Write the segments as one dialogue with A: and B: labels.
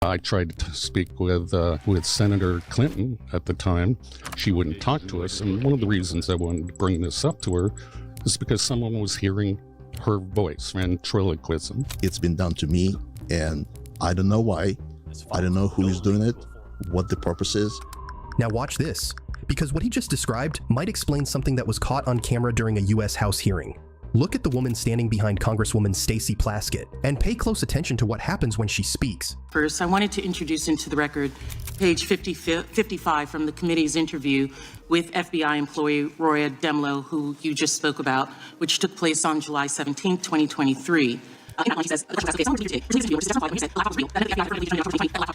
A: I tried to speak with Senator Clinton at the time. She wouldn't talk to us, and one of the reasons I wanted to bring this up to her is because someone was hearing her voice, ventriloquism.
B: It's been done to me, and I don't know why. I don't know who's doing it, what the purpose is.
C: Now watch this, because what he just described might explain something that was caught on camera during a U.S. House hearing. Look at the woman standing behind Congresswoman Stacey Plaskett, and pay close attention to what happens when she speaks.
D: First, I wanted to introduce into the record page 55 from the committee's interview with FBI employee Roya Demlow, who you just spoke about, which took place on July 17, 2023.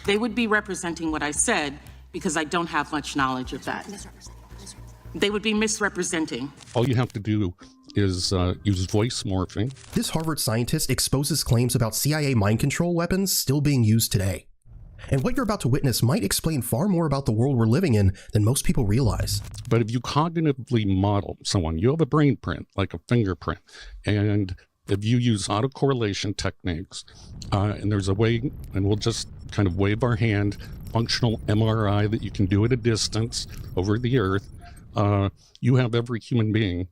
D: They would be representing what I said because I don't have much knowledge of that. They would be misrepresenting.
A: All you have to do is use voice morphing.
C: This Harvard scientist exposes claims about CIA mind control weapons still being used today. And what you're about to witness might explain far more about the world we're living in than most people realize.
A: But if you cognitively model someone, you have a brain print, like a fingerprint, and if you use autocorrelation techniques, and there's a way, and we'll just kind of wave our hand, functional MRI that you can do at a distance over the earth, you have every human being's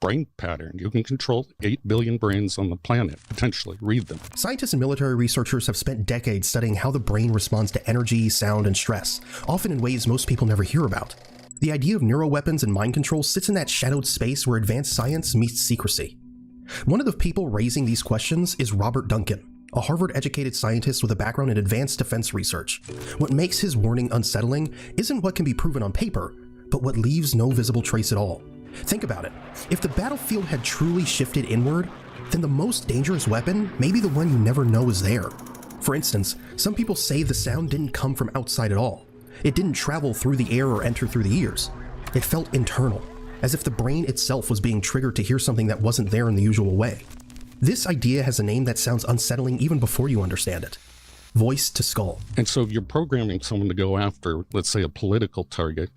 A: brain pattern. You can control 8 billion brains on the planet, potentially. Read them.
C: Scientists and military researchers have spent decades studying how the brain responds to energy, sound, and stress, often in ways most people never hear about. The idea of neuroweapons and mind control sits in that shadowed space where advanced science meets secrecy. One of the people raising these questions is Robert Duncan, a Harvard-educated scientist with a background in advanced defense research. What makes his warning unsettling isn't what can be proven on paper, but what leaves no visible trace at all. Think about it. If the battlefield had truly shifted inward, then the most dangerous weapon may be the one you never know is there. For instance, some people say the sound didn't come from outside at all. It didn't travel through the air or enter through the ears. It felt internal, as if the brain itself was being triggered to hear something that wasn't there in the usual way. This idea has a name that sounds unsettling even before you understand it. Voice to skull.
A: And so if you're programming someone to go after, let's say, a political target,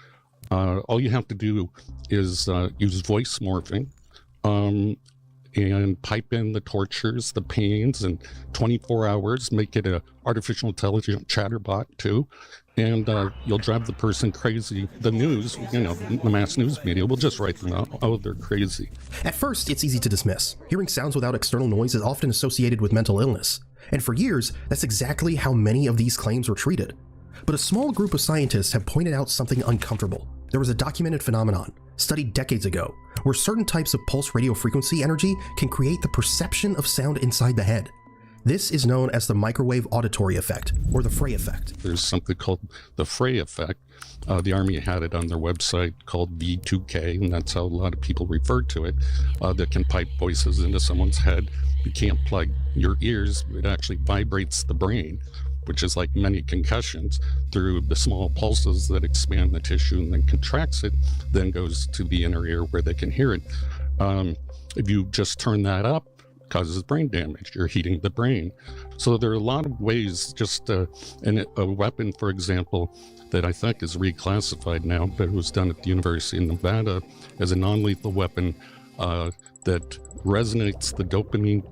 A: all you have to do is use voice morphing and pipe in the tortures, the pains, and 24 hours, make it a artificial intelligent chatterbot too, and you'll drive the person crazy. The news, the mass news media will just write them out. Oh, they're crazy.
C: At first, it's easy to dismiss. Hearing sounds without external noise is often associated with mental illness. And for years, that's exactly how many of these claims were treated. But a small group of scientists have pointed out something uncomfortable. There was a documented phenomenon, studied decades ago, where certain types of pulse radio frequency energy can create the perception of sound inside the head. This is known as the microwave auditory effect, or the Frey effect.
A: There's something called the Frey effect. The Army had it on their website called V2K, and that's how a lot of people refer to it, that can pipe voices into someone's head. You can't plug your ears, it actually vibrates the brain, which is like many concussions, through the small pulses that expand the tissue and then contracts it, then goes to the inner ear where they can hear it. If you just turn that up, it causes brain damage. You're heating the brain. So there are a lot of ways, and a weapon, for example, that I think is reclassified now, but it was done at the University of Nevada as a non-lethal weapon that resonates the dopamine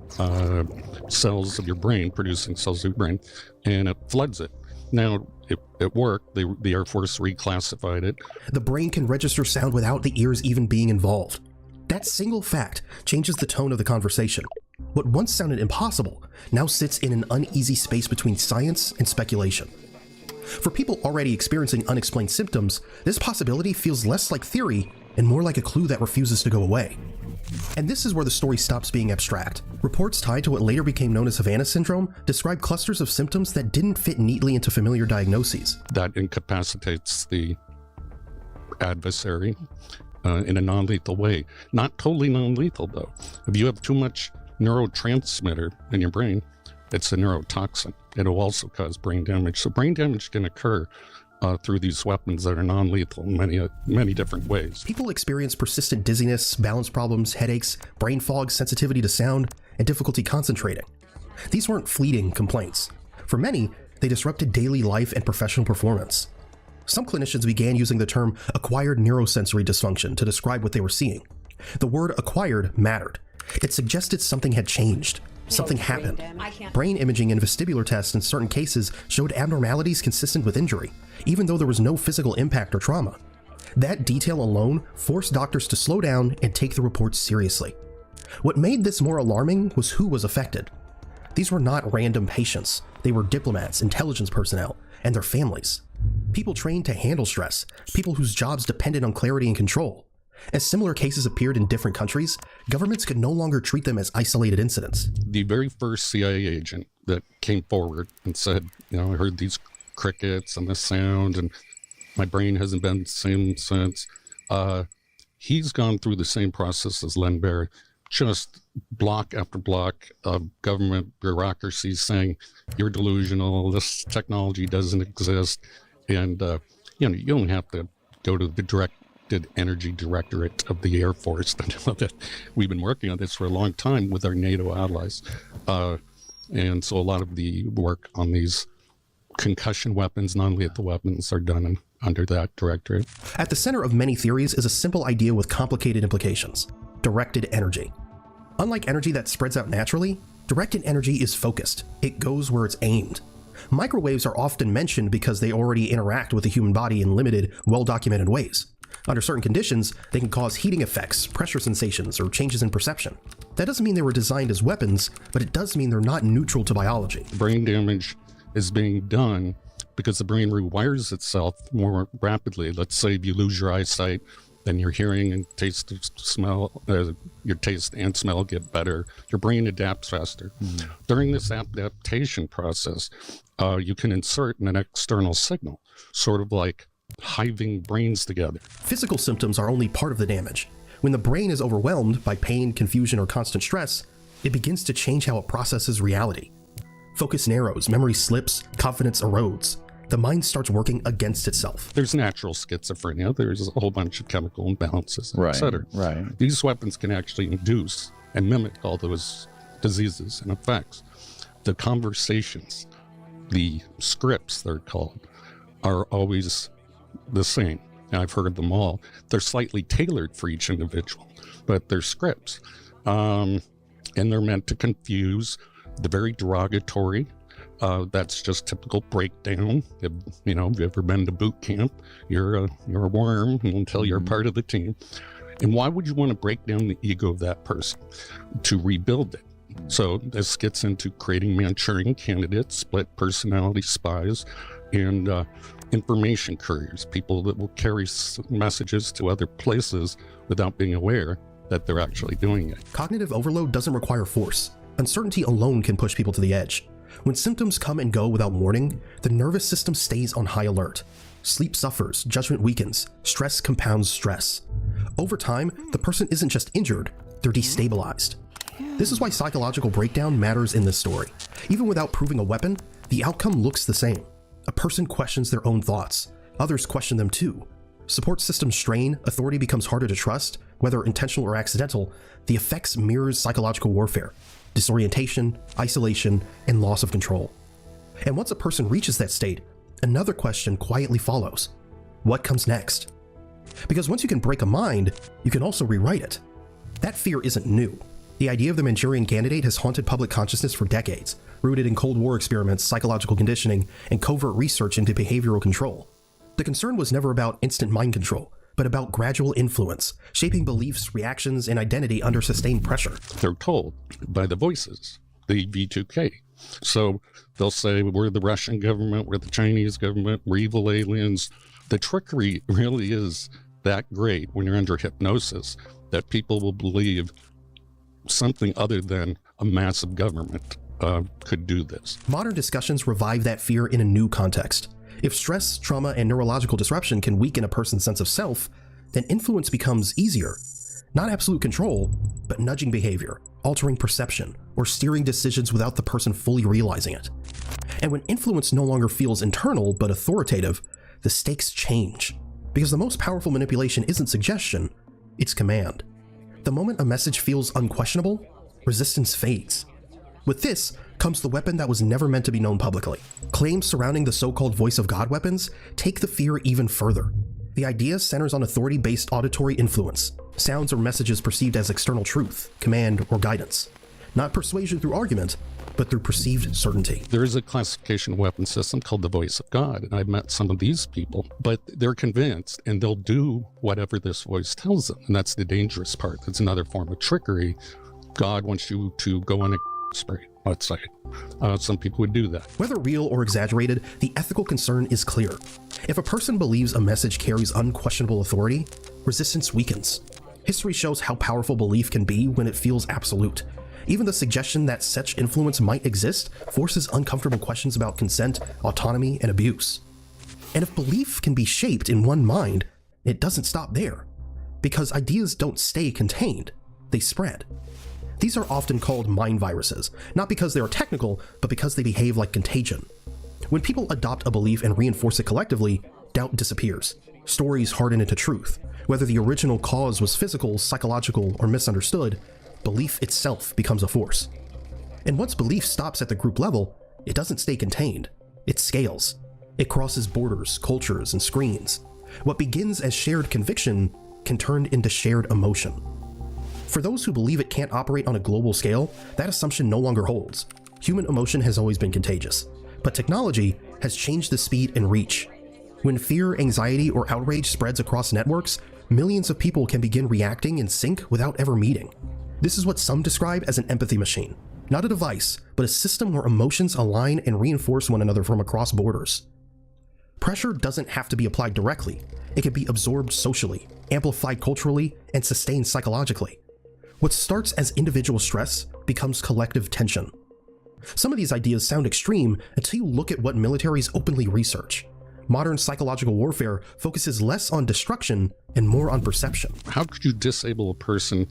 A: cells of your brain, producing cells of your brain, and it floods it. Now, it worked. The Air Force reclassified it.
C: The brain can register sound without the ears even being involved. That single fact changes the tone of the conversation. What once sounded impossible now sits in an uneasy space between science and speculation. For people already experiencing unexplained symptoms, this possibility feels less like theory and more like a clue that refuses to go away. And this is where the story stops being abstract. Reports tied to what later became known as Havana syndrome describe clusters of symptoms that didn't fit neatly into familiar diagnoses.
A: That incapacitates the adversary in a non-lethal way. Not totally non-lethal, though. If you have too much neurotransmitter in your brain, it's a neurotoxin. It'll also cause brain damage. So brain damage can occur through these weapons that are non-lethal in many different ways.
C: People experience persistent dizziness, balance problems, headaches, brain fog, sensitivity to sound, and difficulty concentrating. These weren't fleeting complaints. For many, they disrupted daily life and professional performance. Some clinicians began using the term acquired neurosensory dysfunction to describe what they were seeing. The word acquired mattered. It suggested something had changed. Something happened. Brain imaging and vestibular tests in certain cases showed abnormalities consistent with injury, even though there was no physical impact or trauma. That detail alone forced doctors to slow down and take the reports seriously. What made this more alarming was who was affected. These were not random patients. They were diplomats, intelligence personnel, and their families. People trained to handle stress, people whose jobs depended on clarity and control. As similar cases appeared in different countries, governments could no longer treat them as isolated incidents.
A: The very first CIA agent that came forward and said, I heard these crickets and this sound, and my brain hasn't been the same since. He's gone through the same process as Len Barry, just block after block of government bureaucracy saying, you're delusional, this technology doesn't exist. And, you don't have to go to the Directed Energy Directorate of the Air Force to know that we've been working on this for a long time with our NATO allies. And so a lot of the work on these concussion weapons, non-lethal weapons, are done under that directorate.
C: At the center of many theories is a simple idea with complicated implications: directed energy. Unlike energy that spreads out naturally, directed energy is focused. It goes where it's aimed. Microwaves are often mentioned because they already interact with the human body in limited, well-documented ways. Under certain conditions, they can cause heating effects, pressure sensations, or changes in perception. That doesn't mean they were designed as weapons, but it does mean they're not neutral to biology.
A: Brain damage is being done because the brain rewires itself more rapidly. Let's say if you lose your eyesight, then your hearing and taste smell, your taste and smell get better. Your brain adapts faster. During this adaptation process, you can insert an external signal, sort of like hiving brains together.
C: Physical symptoms are only part of the damage. When the brain is overwhelmed by pain, confusion, or constant stress, it begins to change how it processes reality. Focus narrows, memory slips, confidence erodes. The mind starts working against itself.
A: There's natural schizophrenia. There's a whole bunch of chemical imbalances,
E: Right,
A: etc.
E: right.
A: These weapons can actually induce and mimic all those diseases and effects. The conversations, the scripts, they're called, are always the same. Now, I've heard them all. They're slightly tailored for each individual, but they're scripts. And they're meant to confuse, the very derogatory. That's just typical breakdown. If you've ever been to boot camp, you're a worm until you're part of the team. And why would you want to break down the ego of that person? To rebuild it. So this gets into creating Manchurian candidates, split personality spies, and information couriers, people that will carry messages to other places without being aware that they're actually doing it.
C: Cognitive overload doesn't require force. Uncertainty alone can push people to the edge. When symptoms come and go without warning, the nervous system stays on high alert. Sleep suffers, judgment weakens, stress compounds stress. Over time, the person isn't just injured, they're destabilized. This is why psychological breakdown matters in this story. Even without proving a weapon, the outcome looks the same. A person questions their own thoughts. Others question them too. Support systems strain, authority becomes harder to trust, whether intentional or accidental. The effects mirrors psychological warfare: disorientation, isolation, and loss of control. And once a person reaches that state, another question quietly follows: what comes next? Because once you can break a mind, you can also rewrite it. That fear isn't new. The idea of the Manchurian Candidate has haunted public consciousness for decades, rooted in Cold War experiments, psychological conditioning, and covert research into behavioral control. The concern was never about instant mind control, but about gradual influence, shaping beliefs, reactions, and identity under sustained pressure.
A: They're told by the voices, the V2K. So they'll say, we're the Russian government, we're the Chinese government, we're evil aliens. The trickery really is that great when you're under hypnosis that people will believe something other than a massive government could do this.
C: Modern discussions revive that fear in a new context. If stress, trauma, and neurological disruption can weaken a person's sense of self, then influence becomes easier. Not absolute control, but nudging behavior, altering perception, or steering decisions without the person fully realizing it. And when influence no longer feels internal but authoritative, the stakes change. Because the most powerful manipulation isn't suggestion, it's command. The moment a message feels unquestionable, resistance fades. With this comes the weapon that was never meant to be known publicly. Claims surrounding the so-called voice of God weapons take the fear even further. The idea centers on authority-based auditory influence, sounds or messages perceived as external truth, command, or guidance. not persuasion through argument, but through perceived certainty.
A: There is a classification weapon system called the voice of God, and I've met some of these people, but they're convinced and they'll do whatever this voice tells them, and that's the dangerous part. That's another form of trickery. God wants you to go on a spree, let's say. Some people would do that.
C: Whether real or exaggerated, the ethical concern is clear. If a person believes a message carries unquestionable authority, resistance weakens. History shows how powerful belief can be when it feels absolute. Even the suggestion that such influence might exist forces uncomfortable questions about consent, autonomy, and abuse. And if belief can be shaped in one mind, it doesn't stop there. Because ideas don't stay contained, they spread. These are often called mind viruses, not because they are technical, but because they behave like contagion. When people adopt a belief and reinforce it collectively, doubt disappears. Stories harden into truth. Whether the original cause was physical, psychological, or misunderstood, belief itself becomes a force. And once belief stops at the group level, it doesn't stay contained. It scales. It crosses borders, cultures, and screens. What begins as shared conviction can turn into shared emotion. For those who believe it can't operate on a global scale, that assumption no longer holds. Human emotion has always been contagious, but technology has changed the speed and reach. When fear, anxiety, or outrage spreads across networks, millions of people can begin reacting in sync without ever meeting. This is what some describe as an empathy machine. Not a device, but a system where emotions align and reinforce one another from across borders. Pressure doesn't have to be applied directly. It can be absorbed socially, amplified culturally, and sustained psychologically. What starts as individual stress becomes collective tension. Some of these ideas sound extreme until you look at what militaries openly research. Modern psychological warfare focuses less on destruction and more on perception.
A: How could you disable a person?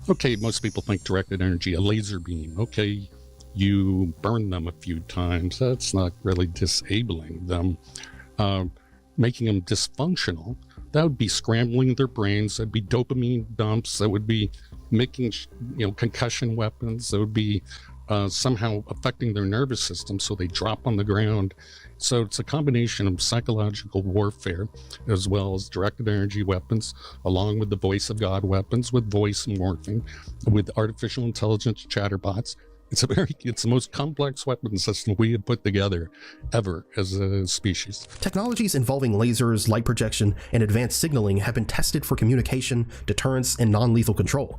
A: Okay, most people think directed energy, a laser beam. Okay, you burn them a few times. That's not really disabling them. Making them dysfunctional, that would be scrambling their brains. That'd be dopamine dumps. That would be making, concussion weapons. That would be somehow affecting their nervous system so they drop on the ground. So it's a combination of psychological warfare as well as directed energy weapons, along with the voice of God weapons, with voice morphing, with artificial intelligence chatterbots. It's the most complex weapon system we have put together ever as a species.
C: Technologies involving lasers, light projection, and advanced signaling have been tested for communication, deterrence, and non-lethal control.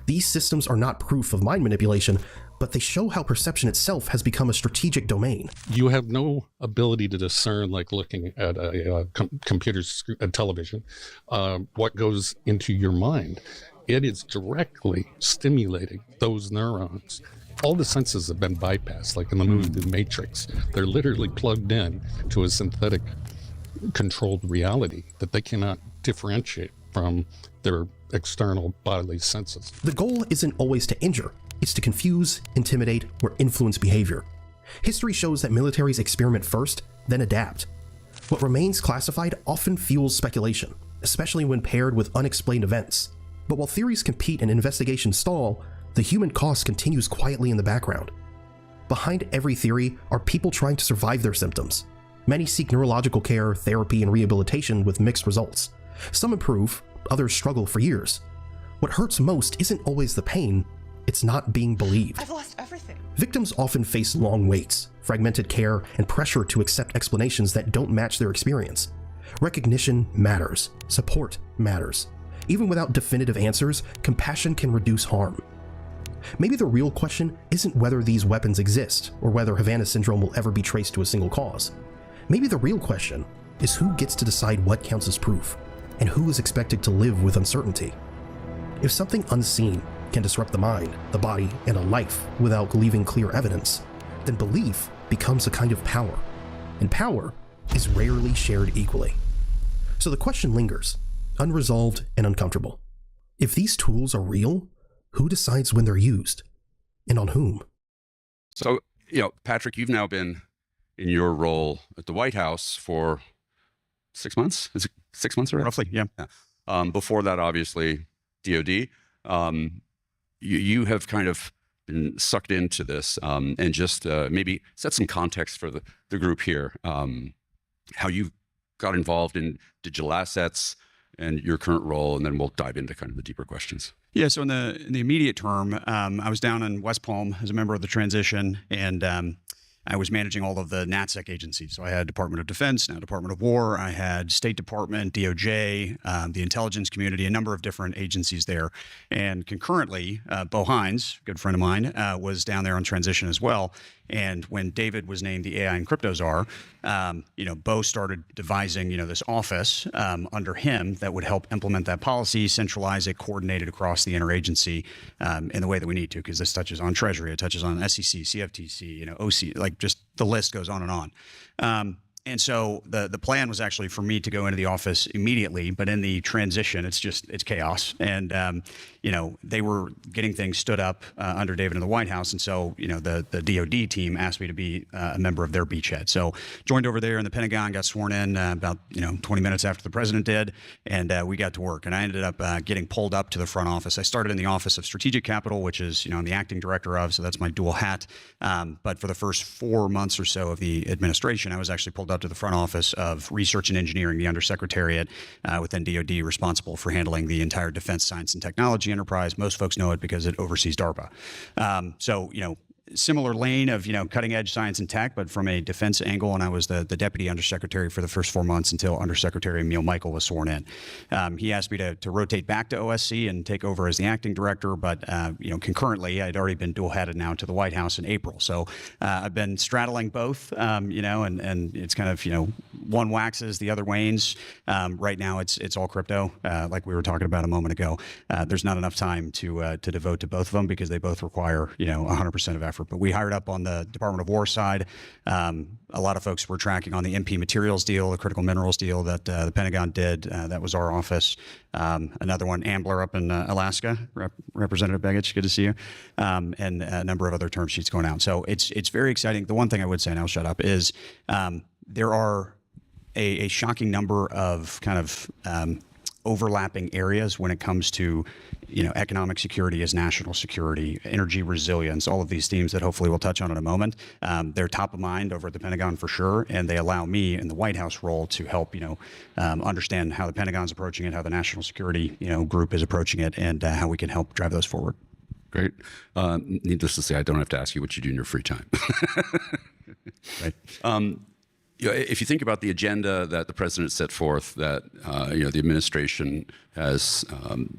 C: These systems are not proof of mind manipulation, but they show how perception itself has become a strategic domain.
A: You have no ability to discern, like looking at a television, what goes into your mind. It is directly stimulating those neurons. All the senses have been bypassed, like in the movie The Matrix. They're literally plugged in to a synthetic controlled reality that they cannot differentiate from their external bodily senses.
C: The goal isn't always to injure, it's to confuse, intimidate, or influence behavior. History shows that militaries experiment first, then adapt. What remains classified often fuels speculation, especially when paired with unexplained events. But while theories compete and investigations stall, the human cost continues quietly in the background. Behind every theory are people trying to survive their symptoms. Many seek neurological care, therapy, and rehabilitation with mixed results. Some improve, others struggle for years. What hurts most isn't always the pain, it's not being believed.
E: I've lost everything.
C: Victims often face long waits, fragmented care, and pressure to accept explanations that don't match their experience. Recognition matters. Support matters. Even without definitive answers, compassion can reduce harm. Maybe the real question isn't whether these weapons exist, or whether Havana syndrome will ever be traced to a single cause. Maybe the real question is who gets to decide what counts as proof, and who is expected to live with uncertainty. If something unseen can disrupt the mind, the body, and a life without leaving clear evidence, then belief becomes a kind of power, and power is rarely shared equally. So the question lingers, unresolved and uncomfortable. If these tools are real, who decides when they're used, and on whom?
F: So, Patrick, you've now been in your role at the White House for 6 months? Is it 6 months already?
G: Roughly, yeah.
F: Before that, obviously, DOD. You have kind of been sucked into this, and just maybe set some context for the group here. How you got involved in digital assets, and your current role, and then we'll dive into kind of the deeper questions.
E: Yeah, so in the immediate term, I was down in West Palm as a member of the transition, and I was managing all of the NatSec agencies. So I had Department of Defense, now Department of War. I had State Department, DOJ, the intelligence community, a number of different agencies there. And concurrently, Bo Hines, a good friend of mine, was down there on transition as well. And when David was named the AI and crypto czar, Bo started devising, this office under him that would help implement that policy, centralize it, coordinate it across the interagency in the way that we need to, because this touches on Treasury, it touches on SEC, CFTC, OC, like just the list goes on and on. And so the plan was actually for me to go into the office immediately, but in the transition, it's chaos. And, they were getting things stood up under David in the White House. And so, the DOD team asked me to be a member of their beachhead. So joined over there in the Pentagon, got sworn in about, 20 minutes after the president did. And we got to work. And I ended up getting pulled up to the front office. I started in the Office of Strategic Capital, which is, I'm the acting director of, so that's my dual hat. But for the first 4 months or so of the administration, I was actually pulled up to the front office of Research and Engineering, the Undersecretariat within DoD, responsible for handling the entire defense science and technology enterprise. Most folks know it because it oversees DARPA. Similar lane of, cutting edge science and tech, but from a defense angle. And I was the deputy undersecretary for the first 4 months until Undersecretary Emil Michael was sworn in. He asked me to rotate back to OSC and take over as the acting director. But, concurrently, I'd already been dual headed now to the White House in April. So I've been straddling both, and it's kind of, one waxes, the other wanes. Right now it's all crypto, like we were talking about a moment ago. There's not enough time to devote to both of them because they both require, 100% of effort. But we hired up on the Department of War side. A lot of folks were tracking on the MP materials deal, the critical minerals deal that the Pentagon did. That was our office. Another one, Ambler up in Alaska, Representative Begich, good to see you. And a number of other term sheets going out. So it's very exciting. The one thing I would say, and I'll shut up, is there are a shocking number of kind of overlapping areas when it comes to economic security as national security, energy resilience, all of these themes that hopefully we'll touch on in a moment. They're top of mind over at the Pentagon for sure, and they allow me in the White House role to help understand how the Pentagon's approaching it, how the national security group is approaching it, and how we can help drive those forward.
F: Great. Needless to say, I don't have to ask you what you do in your free time. Right. If you think about the agenda that the president set forth, that the administration has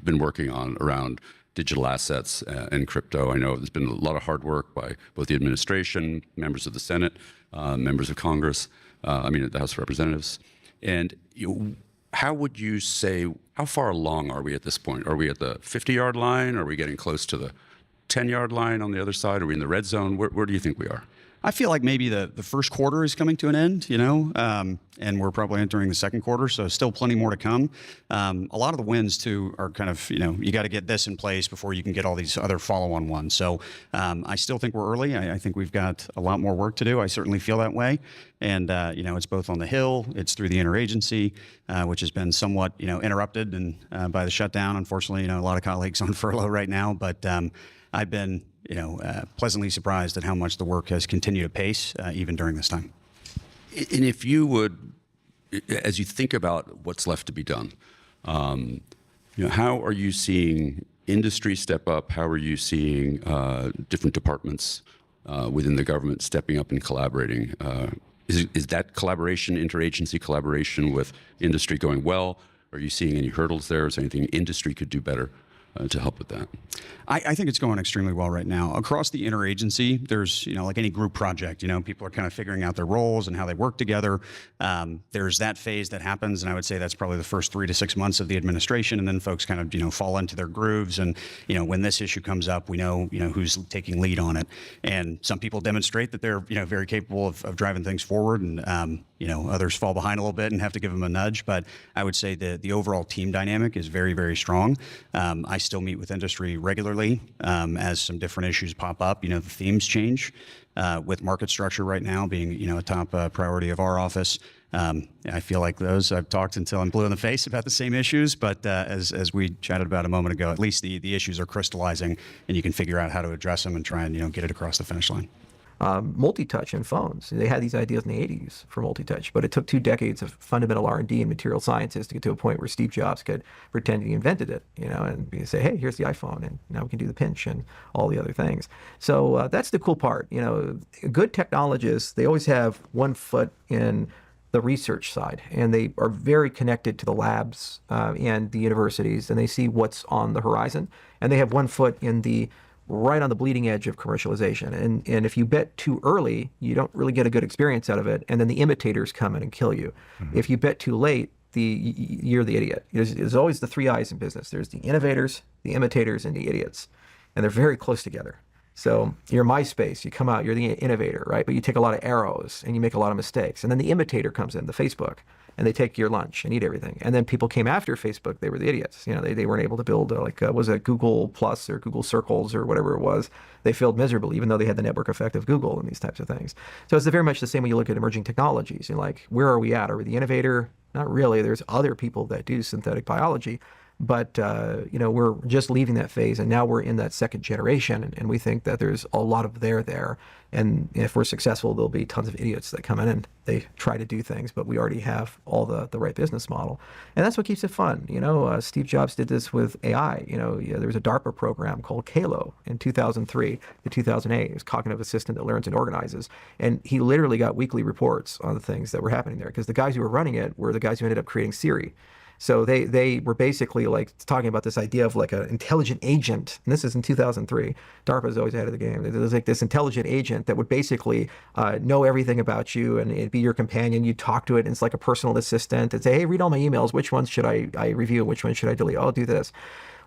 F: been working on around digital assets and crypto, I know there's been a lot of hard work by both the administration, members of the Senate, members of Congress, the House of Representatives. And how would you say, how far along are we at this point? Are we at the 50-yard line? Are we getting close to the 10-yard line on the other side? Are we in the red zone? Where do you think we are?
E: I feel like maybe the first quarter is coming to an end, and we're probably entering the second quarter, so still plenty more to come. A lot of the wins, too, are kind of, you got to get this in place before you can get all these other follow-on ones. So I still think we're early. I think we've got a lot more work to do. I certainly feel that way. And, it's both on the Hill, it's through the interagency, which has been somewhat, interrupted and by the shutdown. Unfortunately, a lot of colleagues on furlough right now, but I've been pleasantly surprised at how much the work has continued to pace even during this time.
F: And if you would, as you think about what's left to be done, how are you seeing industry step up? How are you seeing different departments within the government stepping up and collaborating? Is that collaboration, interagency collaboration with industry going well? Are you seeing any hurdles there? Is there anything industry could do better to help with that?
E: I think it's going extremely well right now. Across the interagency, there's, like any group project, people are kind of figuring out their roles and how they work together. There's that phase that happens, and I would say that's probably the first 3 to 6 months of the administration, and then folks kind of, fall into their grooves. And, when this issue comes up, we know, who's taking lead on it. And some people demonstrate that they're, very capable of driving things forward, and, others fall behind a little bit and have to give them a nudge. But I would say the overall team dynamic is very, very strong. I still meet with industry regularly as some different issues pop up. The themes change with market structure right now being, a top priority of our office. I feel like those I've talked until I'm blue in the face about the same issues, but as we chatted about a moment ago, at least the issues are crystallizing and you can figure out how to address them and try and, get it across the finish line.
G: multi-touch in phones. They had these ideas in the 80s for multi-touch, but it took 2 decades of fundamental R&D and material sciences to get to a point where Steve Jobs could pretend he invented it, and say, hey, here's the iPhone, and now we can do the pinch and all the other things. So that's the cool part. Good technologists, they always have one foot in the research side, and they are very connected to the labs and the universities, and they see what's on the horizon, and they have one foot in the right on the bleeding edge of commercialization. And if you bet too early, you don't really get a good experience out of it, and then the imitators come in and kill you. If you bet too late, you're the idiot. There's always the 3 I's in business. There's the innovators, the imitators, and the idiots, and they're very close together. So you're MySpace, you come out, you're the innovator, right? But you take a lot of arrows and you make a lot of mistakes. And then the imitator comes in, the Facebook, and they take your lunch and eat everything. And then people came after Facebook, they were the idiots. They weren't able to build was it Google Plus or Google Circles or whatever it was. They failed miserably, even though they had the network effect of Google and these types of things. So it's very much the same when you look at emerging technologies. You're like, where are we at? Are we the innovator? Not really. There's other people that do synthetic biology. But, we're just leaving that phase, and now we're in that second generation, and we think that there's a lot of there. And if we're successful, there'll be tons of idiots that come in and they try to do things, but we already have all the right business model. And that's what keeps it fun. Steve Jobs did this with AI. There was a DARPA program called CALO in 2003 to 2008. It was cognitive assistant that learns and organizes. And he literally got weekly reports on the things that were happening there, because the guys who were running it were the guys who ended up creating Siri. So they were basically talking about this idea of an intelligent agent, and this is in 2003. DARPA's always ahead of the game. There's this intelligent agent that would basically know everything about you, and it'd be your companion. You talk to it, and it's like a personal assistant, and say, hey, read all my emails. Which ones should I review? Which ones should I delete? I'll do this.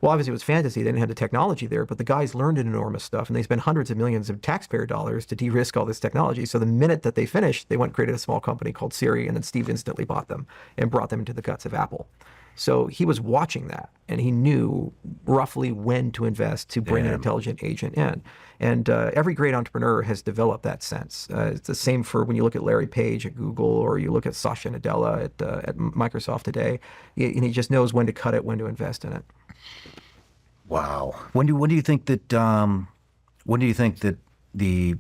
G: Well, obviously it was fantasy. They didn't have the technology there, but the guys learned enormous stuff, and they spent hundreds of millions of taxpayer dollars to de-risk all this technology. So the minute that they finished, they went and created a small company called Siri, and then Steve instantly bought them and brought them into the guts of Apple. So he was watching that, and he knew roughly when to invest to bring an intelligent agent in. And every great entrepreneur has developed that sense. It's the same for when you look at Larry Page at Google, or you look at Satya Nadella at Microsoft today. He just knows when to cut it, when to invest in it.
H: Wow. When do you think that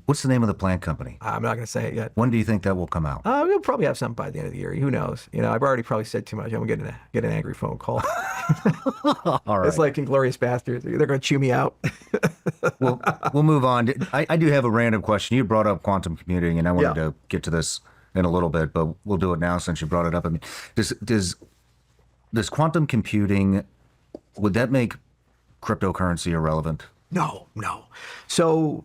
H: what's the name of the plant company?
G: I'm not going to say it yet.
H: When do you think that will come out?
G: We'll probably have something by the end of the year. Who knows? I've already probably said too much. I'm going to get an angry phone call.
H: All right.
G: It's like Inglourious Bastards. They're going to chew me out.
H: We'll move on. I do have a random question. You brought up quantum computing, and I wanted to get to this in a little bit, but we'll do it now since you brought it up. I mean, does quantum computing, would that make cryptocurrency irrelevant?
G: No. So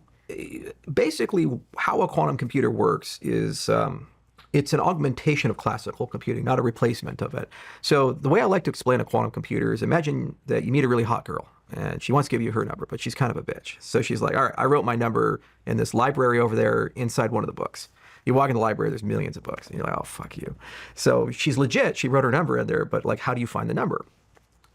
G: basically, how a quantum computer works is it's an augmentation of classical computing, not a replacement of it. So the way I like to explain a quantum computer is, imagine that you meet a really hot girl, and she wants to give you her number, but she's kind of a bitch. So she's like, all right, I wrote my number in this library over there inside one of the books. You walk in the library, there's millions of books, and you're like, oh, fuck you. So she's legit. She wrote her number in there, but how do you find the number?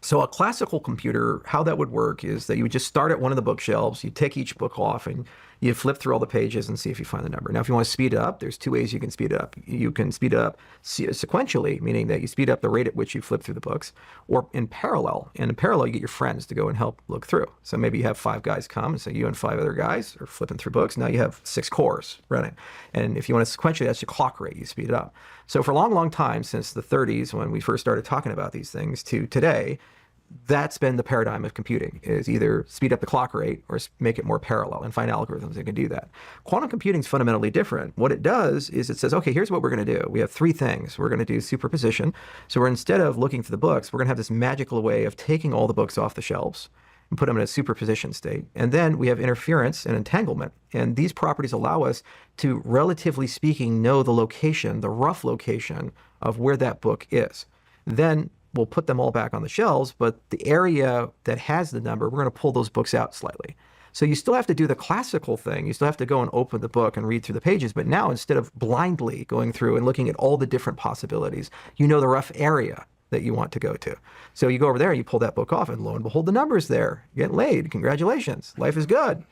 G: So a classical computer, how that would work is that you would just start at one of the bookshelves, you take each book off, and you flip through all the pages and see if you find the number. Now, if you want to speed it up, there's 2 ways you can speed it up. You can speed it up sequentially, meaning that you speed up the rate at which you flip through the books, or in parallel. And in parallel, you get your friends to go and help look through. So maybe you have 5 guys come, so you and 5 other guys are flipping through books. Now you have 6 cores running. And if you want to sequentially, that's your clock rate, you speed it up. So for a long, long time, since the 30s, when we first started talking about these things, to today, that's been the paradigm of computing, is either speed up the clock rate or make it more parallel and find algorithms that can do that. Quantum computing is fundamentally different. What it does is it says, okay, here's what we're going to do. We have 3 things. We're going to do superposition. So instead of looking for the books, we're going to have this magical way of taking all the books off the shelves and put them in a superposition state. And then we have interference and entanglement. And these properties allow us to, relatively speaking, know the location, the rough location of where that book is. Then we'll put them all back on the shelves, but the area that has the number, we're going to pull those books out slightly. So you still have to do the classical thing. You still have to go and open the book and read through the pages. But now, instead of blindly going through and looking at all the different possibilities, you know the rough area that you want to go to. So you go over there and you pull that book off, and lo and behold, the number's there. You're getting laid. Congratulations. Life is good.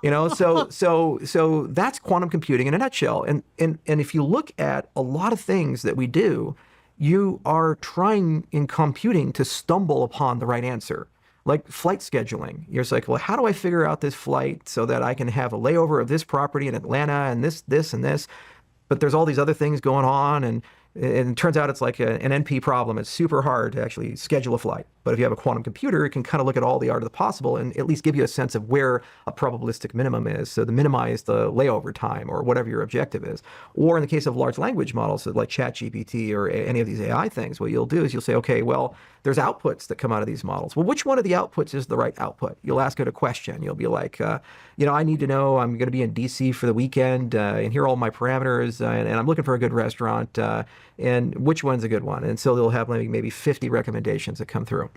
G: So that's quantum computing in a nutshell. And if you look at a lot of things that we do, you are trying in computing to stumble upon the right answer. Like flight scheduling. You're just like, well, how do I figure out this flight so that I can have a layover of this property in Atlanta and this, and this? But there's all these other things going on, and it turns out it's like an NP problem. It's super hard to actually schedule a flight. But if you have a quantum computer, it can kind of look at all the art of the possible and at least give you a sense of where a probabilistic minimum is, so to minimize the layover time or whatever your objective is. Or in the case of large language models, so like ChatGPT or any of these AI things, what you'll do is you'll say, okay, well, there's outputs that come out of these models. Well, which one of the outputs is the right output? You'll ask it a question. You'll be like, I need to know, I'm going to be in DC for the weekend, and here are all my parameters, and I'm looking for a good restaurant, and which one's a good one? And so they'll have maybe 50 recommendations that come through.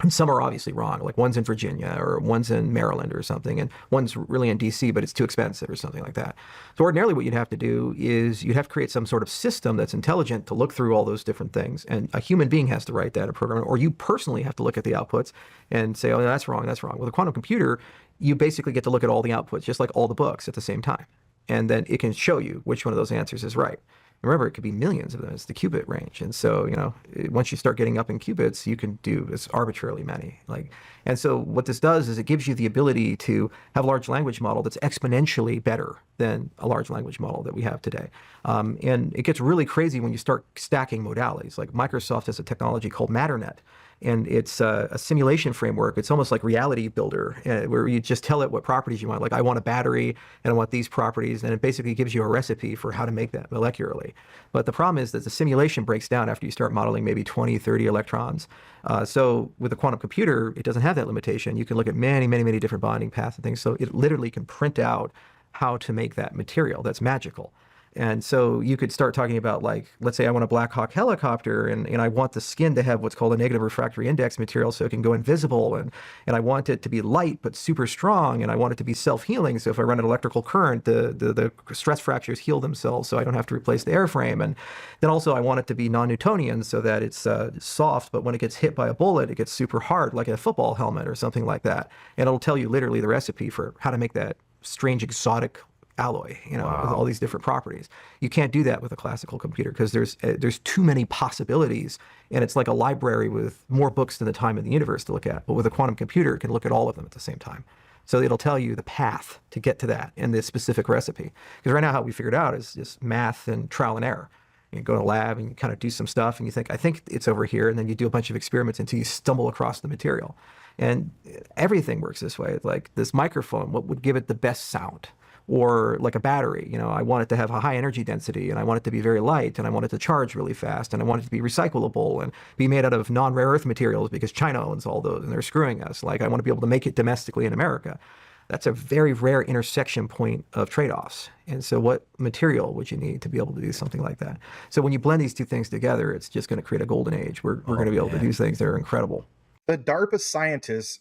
G: And some are obviously wrong, like one's in Virginia or one's in Maryland or something, and one's really in DC, but it's too expensive or something like that. So ordinarily what you'd have to do is you'd have to create some sort of system that's intelligent to look through all those different things. And a human being has to write that in program, or you personally have to look at the outputs and say, oh, that's wrong, that's wrong. With a quantum computer, you basically get to look at all the outputs, just like all the books at the same time. And then it can show you which one of those answers is right. Remember, it could be millions of them. It's the qubit range. And so, once you start getting up in qubits, you can do this arbitrarily many. And so what this does is it gives you the ability to have a large language model that's exponentially better than a large language model that we have today. And it gets really crazy when you start stacking modalities. Like Microsoft has a technology called MatterNet. And it's a simulation framework. It's almost like Reality Builder, where you just tell it what properties you want. Like, I want a battery, and I want these properties, and it basically gives you a recipe for how to make that molecularly. But the problem is that the simulation breaks down after you start modeling maybe 20, 30 electrons. So with a quantum computer, it doesn't have that limitation. You can look at many, many, many different bonding paths and things. So it literally can print out how to make that material. That's magical. And so you could start talking about, like, let's say I want a Black Hawk helicopter, and I want the skin to have what's called a negative refractory index material so it can go invisible, and I want it to be light but super strong, and I want it to be self-healing, so if I run an electrical current, the stress fractures heal themselves so I don't have to replace the airframe. And then also I want it to be non-Newtonian so that it's soft, but when it gets hit by a bullet, it gets super hard, like a football helmet or something like that. And it'll tell you literally the recipe for how to make that strange exotic alloy, with all these different properties. You can't do that with a classical computer because there's too many possibilities, and it's like a library with more books than the time in the universe to look at. But with a quantum computer, it can look at all of them at the same time. So it'll tell you the path to get to that and the specific recipe. Because right now how we figured out is just math and trial and error. You go to a lab and you kind of do some stuff and you think, I think it's over here, and then you do a bunch of experiments until you stumble across the material. And everything works this way. Like this microphone, what would give it the best sound? Or like a battery, I want it to have a high energy density, and I want it to be very light, and I want it to charge really fast, and I want it to be recyclable and be made out of non-rare earth materials because China owns all those and they're screwing us. Like, I want to be able to make it domestically in America. That's a very rare intersection point of trade-offs. And so what material would you need to be able to do something like that? So when you blend these two things together, it's just going to create a golden age. We're going to be able to do things that are incredible.
I: The DARPA scientist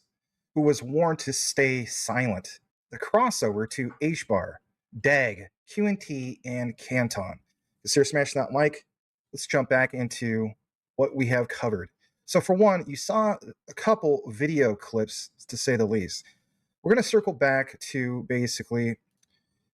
I: who was warned to stay silent. The crossover to HBAR, DAG, QNT, and Canton. Consider smashing that like. Let's jump back into what we have covered. So for one, you saw a couple video clips, to say the least. We're going to circle back to basically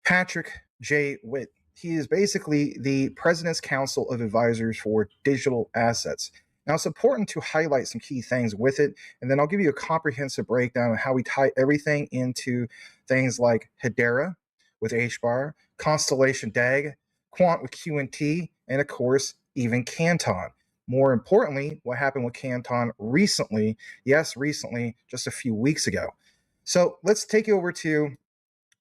I: Patrick J. Witt. He is basically the President's Council of Advisors for Digital Assets. Now, it's important to highlight some key things with it, and then I'll give you a comprehensive breakdown of how we tie everything into things like Hedera with HBAR, Constellation DAG, Quant with QNT, and of course, even Canton. More importantly, what happened with Canton recently, yes, recently, just a few weeks ago. So let's take you over to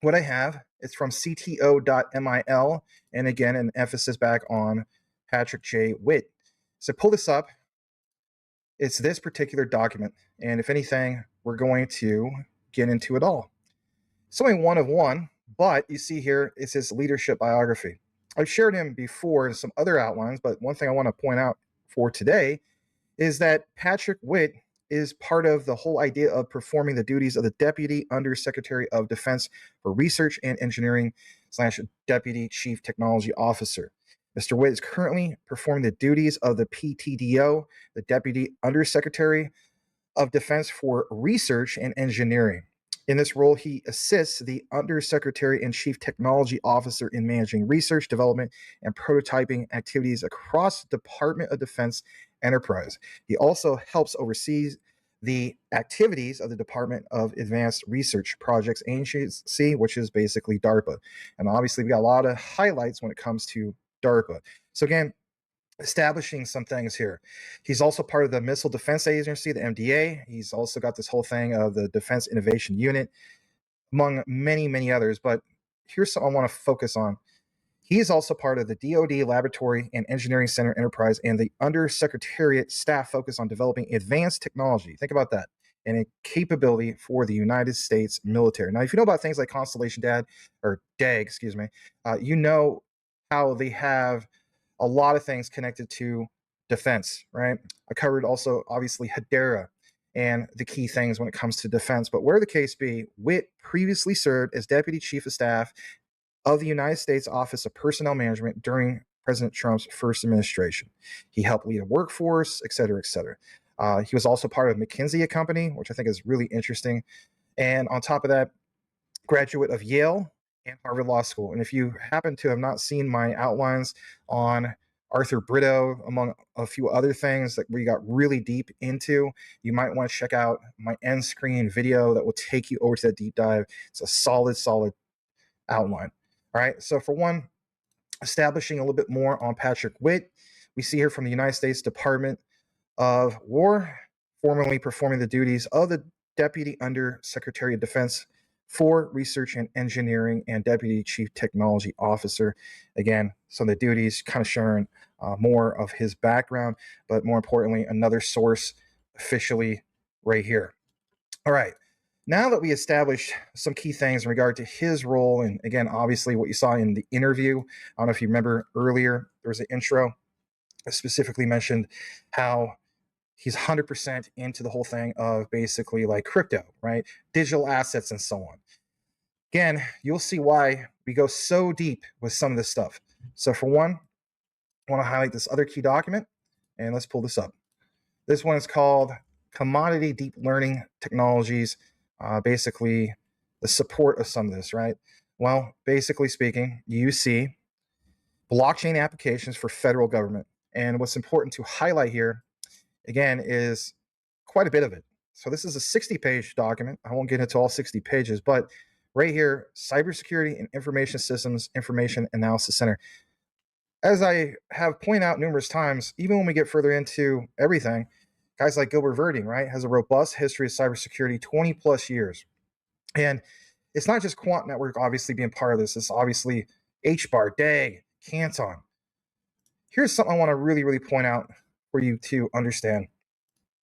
I: what I have. It's from cto.mil, and again, an emphasis back on Patrick J. Witt. So pull this up. It's this particular document, and if anything, we're going to get into it all. It's only one of one, but you see here, it's his leadership biography. I've shared him before in some other outlines, but one thing I want to point out for today is that Patrick Witt is part of the whole idea of performing the duties of the Deputy Undersecretary of Defense for Research and Engineering / Deputy Chief Technology Officer. Mr. Witt is currently performing the duties of the PTDO, the Deputy Undersecretary of Defense for Research and Engineering. In this role, he assists the Undersecretary and Chief Technology Officer in managing research, development, and prototyping activities across the Department of Defense enterprise. He also helps oversee the activities of the Department of Advanced Research Projects Agency, which is basically DARPA. And obviously, we got a lot of highlights when it comes to DARPA. So again, establishing some things here. He's also part of the Missile Defense Agency, the MDA. He's also got this whole thing of the Defense Innovation Unit, among many, many others. But here's something I want to focus on. He is also part of the DoD Laboratory and Engineering Center Enterprise and the Undersecretariat staff focus on developing advanced technology. Think about that. And a capability for the United States military. Now, if you know about things like Constellation DAG, you know how they have a lot of things connected to defense, right? I covered also, obviously, HBAR and the key things when it comes to defense. But where the case be, Witt previously served as Deputy Chief of Staff of the United States Office of Personnel Management during President Trump's first administration. He helped lead a workforce, et cetera, et cetera. He was also part of McKinsey & Company, which I think is really interesting. And on top of that, graduate of Yale and Harvard Law School. And if you happen to have not seen my outlines on Arthur Brito, among a few other things that we got really deep into, you might want to check out my end screen video that will take you over to that deep dive. It's a solid outline. All right. So for one, establishing a little bit more on Patrick Witt, we see here from the United States Department of War, formerly performing the duties of the Deputy Undersecretary of Defense for Research and Engineering and Deputy Chief Technology Officer. Again, some of the duties kind of sharing more of his background, but more importantly, another source officially right here. All right. Now that we established some key things in regard to his role, and again, obviously what you saw in the interview, I don't know if you remember earlier, there was an intro that specifically mentioned how he's 100% into the whole thing of basically like crypto, right? Digital assets and so on. Again, you'll see why we go so deep with some of this stuff. So for one, I want to highlight this other key document, and let's pull this up. This one is called Commodity Deep Learning Technologies, basically the support of some of this, right? Well, basically speaking, you see blockchain applications for federal government. And what's important to highlight here, again, is quite a bit of it. So this is a 60-page document. I won't get into all 60 pages, but right here, Cybersecurity and Information Systems Information Analysis Center. As I have pointed out numerous times, even when we get further into everything, guys like Gilbert Verding, right, has a robust history of cybersecurity, 20 plus years. And it's not just Quant Network obviously being part of this. It's obviously HBAR, DAG, Canton. Here's something I want to really point out for you to understand.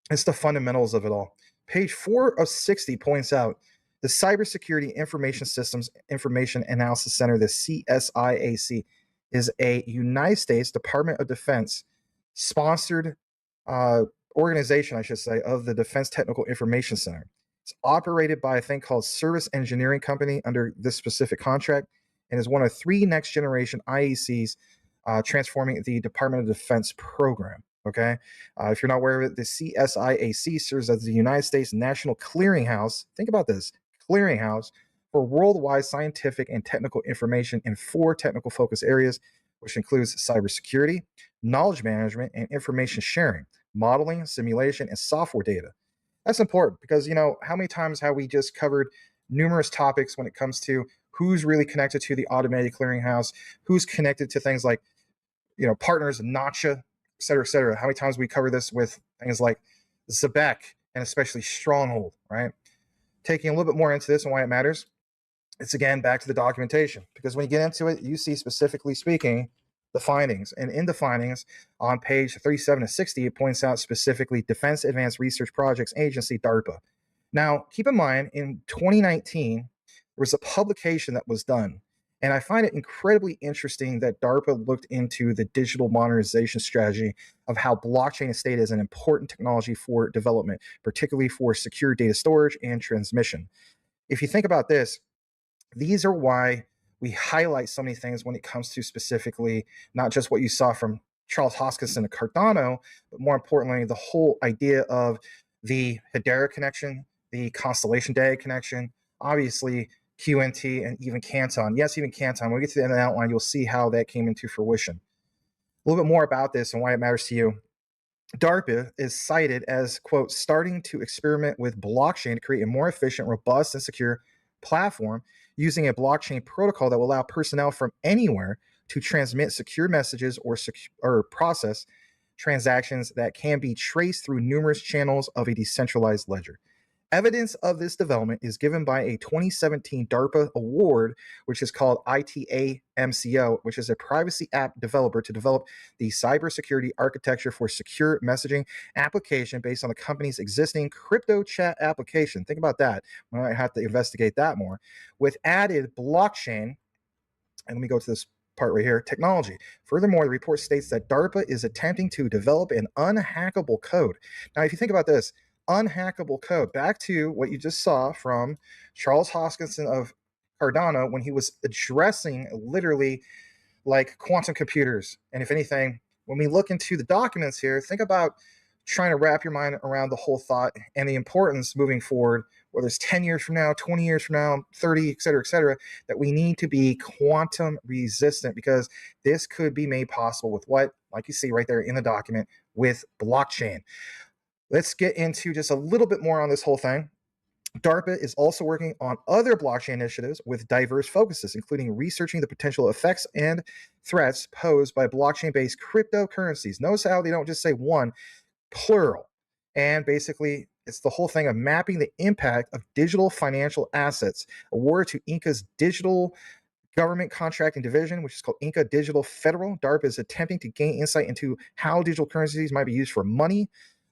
I: It's the fundamentals of it all. Page 4 of 60 points out the Cybersecurity Information Systems Information Analysis Center, the CSIAC, is a United States Department of Defense sponsored organization, I should say, of the Defense Technical Information Center. It's operated by a thing called Service Engineering Company under this specific contract, and is one of 3 next generation IECs transforming the Department of Defense program. Okay. If you're not aware of it, the CSIAC serves as the United States National Clearinghouse. Think about this, clearinghouse for worldwide scientific and technical information in 4 technical focus areas, which includes cybersecurity, knowledge management, and information sharing, modeling, simulation, and software data. That's important because, you know, how many times have we just covered numerous topics when it comes to who's really connected to the automated clearinghouse, who's connected to things like, you know, partners, NACHA, et cetera, et cetera. How many times we cover this with things like Zebek and especially Stronghold, right? Taking a little bit more into this and why it matters, it's again back to the documentation, because when you get into it, you see specifically speaking the findings. And in the findings on page 37 to 60, it points out specifically Defense Advanced Research Projects Agency, DARPA. Now, keep in mind, in 2019, there was a publication that was done. And I find it incredibly interesting that DARPA looked into the digital modernization strategy of how blockchain state is an important technology for development, particularly for secure data storage and transmission. If you think about this, these are why we highlight so many things when it comes to specifically not just what you saw from Charles Hoskinson and Cardano, but more importantly, the whole idea of the HBAR connection, the Constellation DAG connection, obviously QNT, and even Canton. Yes, even Canton. When we get to the end of the outline, you'll see how that came into fruition. A little bit more about this and why it matters to you. DARPA is cited as, quote, starting to experiment with blockchain to create a more efficient, robust, and secure platform using a blockchain protocol that will allow personnel from anywhere to transmit secure messages or process transactions that can be traced through numerous channels of a decentralized ledger. Evidence of this development is given by a 2017 DARPA award, which is called ITA-MCO, which is a privacy app developer to develop the cybersecurity architecture for secure messaging application based on the company's existing crypto chat application. Think about that. We might have to investigate that more. With added blockchain, and let me go to this part right here, technology. Furthermore, the report states that DARPA is attempting to develop an unhackable code. Now, if you think about this, unhackable code, back to what you just saw from Charles Hoskinson of Cardano when he was addressing literally like quantum computers. And if anything, when we look into the documents here, think about trying to wrap your mind around the whole thought and the importance moving forward, whether it's 10 years from now, 20 years from now, 30, et cetera, that we need to be quantum resistant, because this could be made possible with what, like you see right there in the document, with blockchain. Let's get into just a little bit more on this whole thing. DARPA is also working on other blockchain initiatives with diverse focuses, including researching the potential effects and threats posed by blockchain-based cryptocurrencies. Notice how they don't just say one, plural. And basically, it's the whole thing of mapping the impact of digital financial assets. Award to Inca's digital government contracting division, which is called Inca Digital Federal. DARPA is attempting to gain insight into how digital currencies might be used for money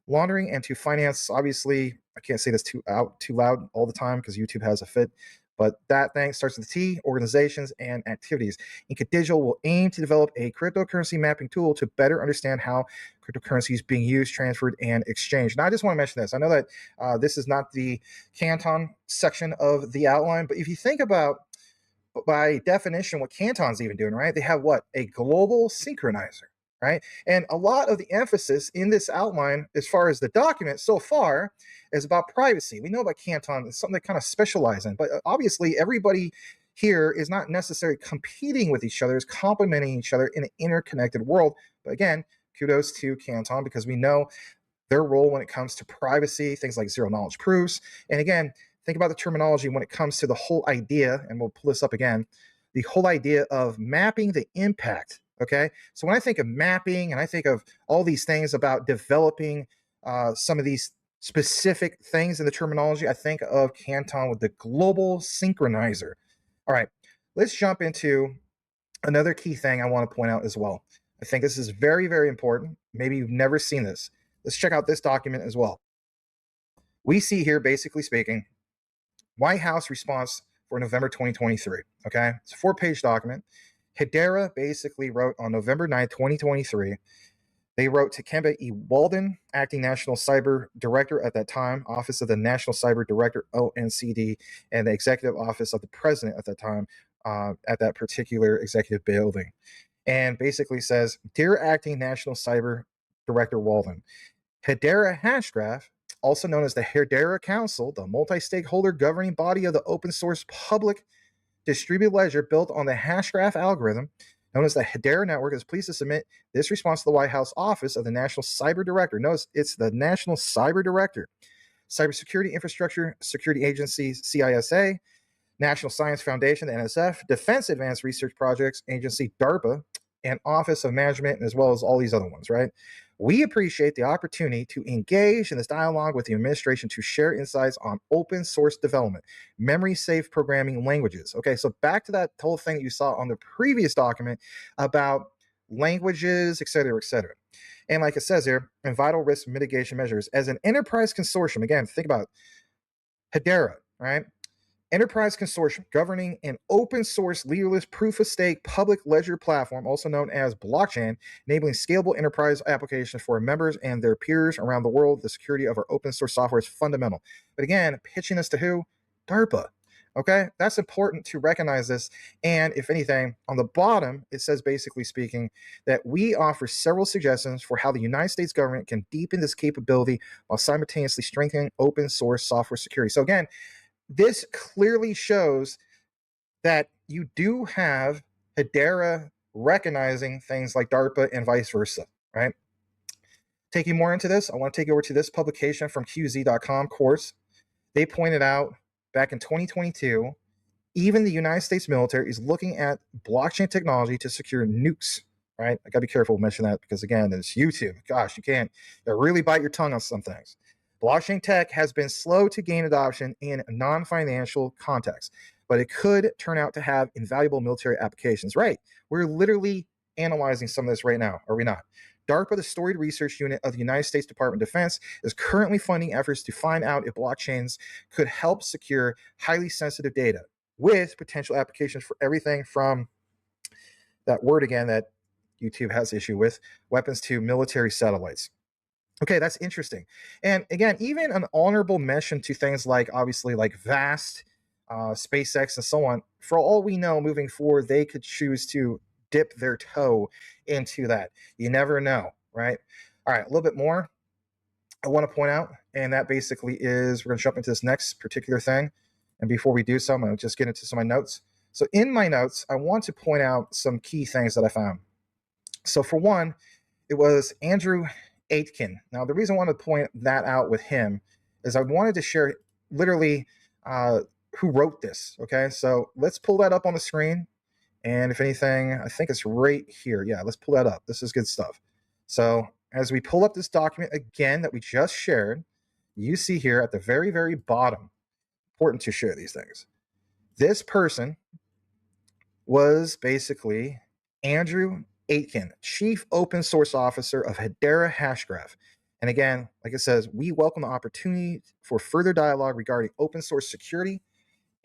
I: laundering and to finance. Obviously, I can't say this too loud all the time because YouTube has a fit, but that thing starts with the T, organizations and activities. Inca Digital will aim to develop a cryptocurrency mapping tool to better understand how cryptocurrency is being used, transferred, and exchanged. Now, I just want to mention this. I know that this is not the Canton section of the outline, but if you think about, by definition, what Canton's even doing, right? They have what? A global synchronizer. Right? And a lot of the emphasis in this outline, as far as the document so far, is about privacy. We know about Canton, it's something they kind of specialize in, but obviously everybody here is not necessarily competing with each other, is complementing each other in an interconnected world. But again, kudos to Canton, because we know their role when it comes to privacy, things like zero knowledge proofs. And again, think about the terminology when it comes to the whole idea, and we'll pull this up again, the whole idea of mapping the impact. Okay, so when I think of mapping and I think of all these things about developing some of these specific things in the terminology, I think of Canton with the global synchronizer. All right, let's jump into another key thing I want to point out as well. I think this is very, very important. Maybe you've never seen this. Let's check out this document as well. We see here, basically speaking, White House response for November 2023. Okay, it's a 4-page document. Hedera basically wrote on November 9th, 2023, they wrote to Kemba E. Walden, acting National Cyber Director at that time, Office of the National Cyber Director, ONCD, and the Executive Office of the President at that time, at that particular executive building. And basically says, Dear Acting National Cyber Director Walden, Hedera Hashgraph, also known as the Hedera Council, the multi-stakeholder governing body of the open source public distributed ledger built on the Hashgraph algorithm, known as the Hedera Network, is pleased to submit this response to the White House Office of the National Cyber Director. Notice it's the National Cyber Director, Cybersecurity Infrastructure Security Agency, CISA, National Science Foundation, the NSF, Defense Advanced Research Projects Agency, DARPA, and Office of Management, as well as all these other ones, right? We appreciate the opportunity to engage in this dialogue with the administration to share insights on open source development, memory-safe programming languages. Okay, so back to that whole thing that you saw on the previous document about languages, et cetera, et cetera. And like it says here, and vital risk mitigation measures. As an enterprise consortium, again, think about Hedera, right? Enterprise consortium governing an open source leaderless proof of stake public ledger platform, also known as blockchain, enabling scalable enterprise applications for members and their peers around the world. The security of our open source software is fundamental. But again, pitching this to who? DARPA. Okay, that's important to recognize this. And if anything, on the bottom, it says, basically speaking, that we offer several suggestions for how the United States government can deepen this capability while simultaneously strengthening open source software security. So again, this clearly shows that you do have Hedera recognizing things like DARPA and vice versa, right? take you more into this, I want to take you over to this publication from QZ.com course. They pointed out back in 2022, even the United States military is looking at blockchain technology to secure nukes, right? I gotta be careful to mention that because again, it's YouTube. Gosh, you really bite your tongue on some things. Blockchain tech has been slow to gain adoption in non-financial contexts, but it could turn out to have invaluable military applications, right? We're literally analyzing some of this right now, are we not? DARPA, the Storied Research Unit of the United States Department of Defense, is currently funding efforts to find out if blockchains could help secure highly sensitive data with potential applications for everything from that word again that YouTube has issue with, weapons to military satellites. Okay, that's interesting. And again, even an honorable mention to things like, obviously, like VAST, SpaceX, and so on. For all we know, moving forward, they could choose to dip their toe into that. You never know, right? All right, a little bit more I want to point out, and that basically is, we're going to jump into this next particular thing. And before we do so, I'm going to just get into some of my notes. So in my notes, I want to point out some key things that I found. So for one, it was Andrew Aitken. Now, the reason I wanted to point that out with him is I wanted to share literally who wrote this, okay? So let's pull that up on the screen. And if anything, I think it's right here. Yeah, let's pull that up. This is good stuff. So as we pull up this document again that we just shared, you see here at the very, very bottom, important to share these things. This person was basically Andrew Aitken, Chief Open Source Officer of Hedera Hashgraph. And again, like it says, we welcome the opportunity for further dialogue regarding open source security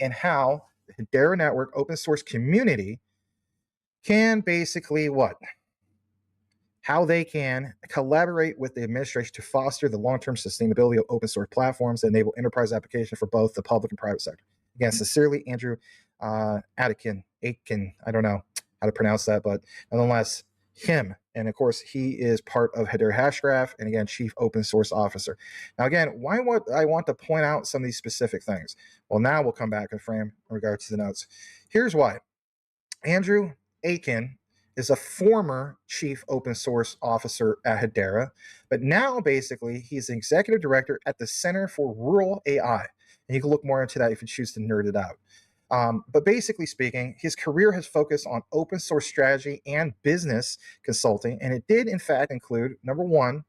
I: and how the Hedera Network open source community can basically how they can collaborate with the administration to foster the long-term sustainability of open source platforms that enable enterprise application for both the public and private sector. Again, sincerely, Andrew Aitken, I don't know how to pronounce that, but nonetheless, him. And of course, he is part of Hedera Hashgraph, and again, Chief Open Source Officer. Now, again, why would I want to point out some of these specific things? Well, now we'll come back and frame in regards to the notes. Here's why. Andrew Aitken is a former Chief Open Source Officer at Hedera, but now basically he's an Executive Director at the Center for Rural AI. And you can look more into that if you choose to nerd it out. But basically speaking, his career has focused on open source strategy and business consulting, and it did in fact include, number one,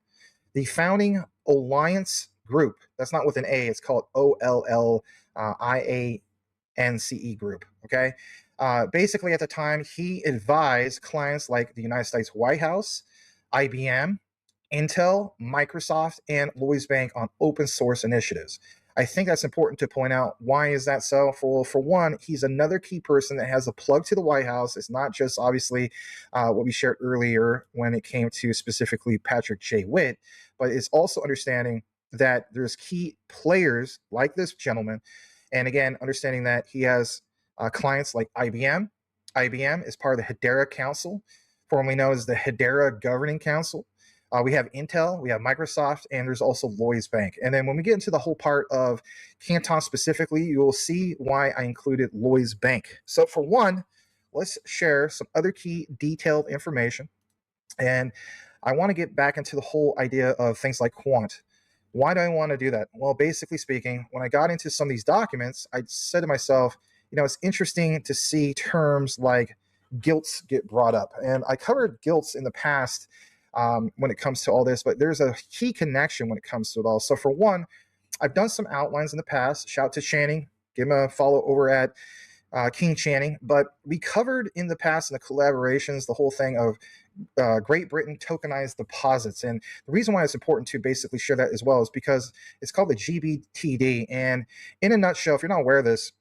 I: the founding Alliance Group. That's not with an A, it's called OLLIANCE Group, okay? Basically, at the time, he advised clients like the United States White House, IBM, Intel, Microsoft, and Lloyds Bank on open source initiatives. I think that's important to point out. Why is that so? For one, he's another key person that has a plug to the White House. It's not just obviously what we shared earlier when it came to specifically Patrick J. Witt, but it's also understanding that there's key players like this gentleman. And again, understanding that he has clients like IBM. IBM is part of the Hedera Council, formerly known as the Hedera Governing Council. We have Intel, we have Microsoft, and there's also Lloyds Bank. And then when we get into the whole part of Canton specifically, you will see why I included Lloyds Bank. So for one, let's share some other key detailed information. And I want to get back into the whole idea of things like quant. Why do I want to do that? Well, basically speaking, when I got into some of these documents, I said to myself, it's interesting to see terms like gilts get brought up. And I covered gilts in the past when it comes to all this, but there's a key connection when it comes to it all. So for one, I've done some outlines in the past. Shout out to Channing. Give him a follow over at King Channing. But we covered in the past in the collaborations the whole thing of Great Britain tokenized deposits. And the reason why it's important to basically share that as well is because it's called the GBTD. And in a nutshell, if you're not aware of this,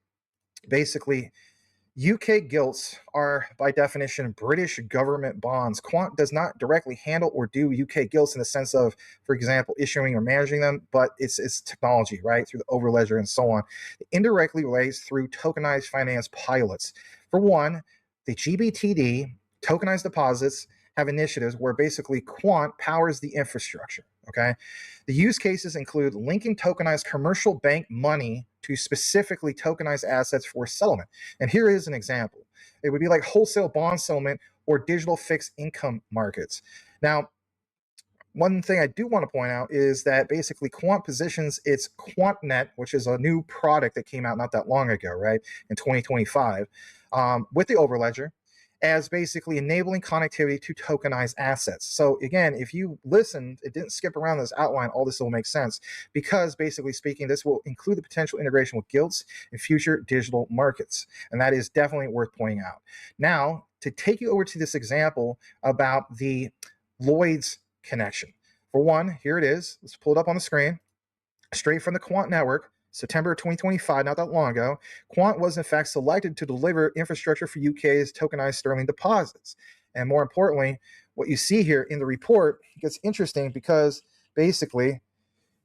I: basically, UK gilts are, by definition, British government bonds. Quant does not directly handle or do UK gilts in the sense of, for example, issuing or managing them, but it's technology, right, through the overledger and so on. It indirectly relates through tokenized finance pilots. For one, the GBTD, tokenized deposits, have initiatives where basically Quant powers the infrastructure, okay? The use cases include linking tokenized commercial bank money to specifically tokenized assets for settlement. And here is an example. It would be like wholesale bond settlement or digital fixed income markets. Now, one thing I do want to point out is that basically Quant positions its QuantNet, which is a new product that came out not that long ago, right, in 2025, with the Overledger, as basically enabling connectivity to tokenized assets. So again, if you listened, it didn't skip around this outline, all this will make sense, because basically speaking, this will include the potential integration with gilts and future digital markets. And that is definitely worth pointing out. Now, to take you over to this example about the Lloyd's connection. For one, here it is. Let's pull it up on the screen. Straight from the Quant network, September 2025, not that long ago, Quant was in fact selected to deliver infrastructure for UK's tokenized sterling deposits. And more importantly, what you see here in the report gets interesting because basically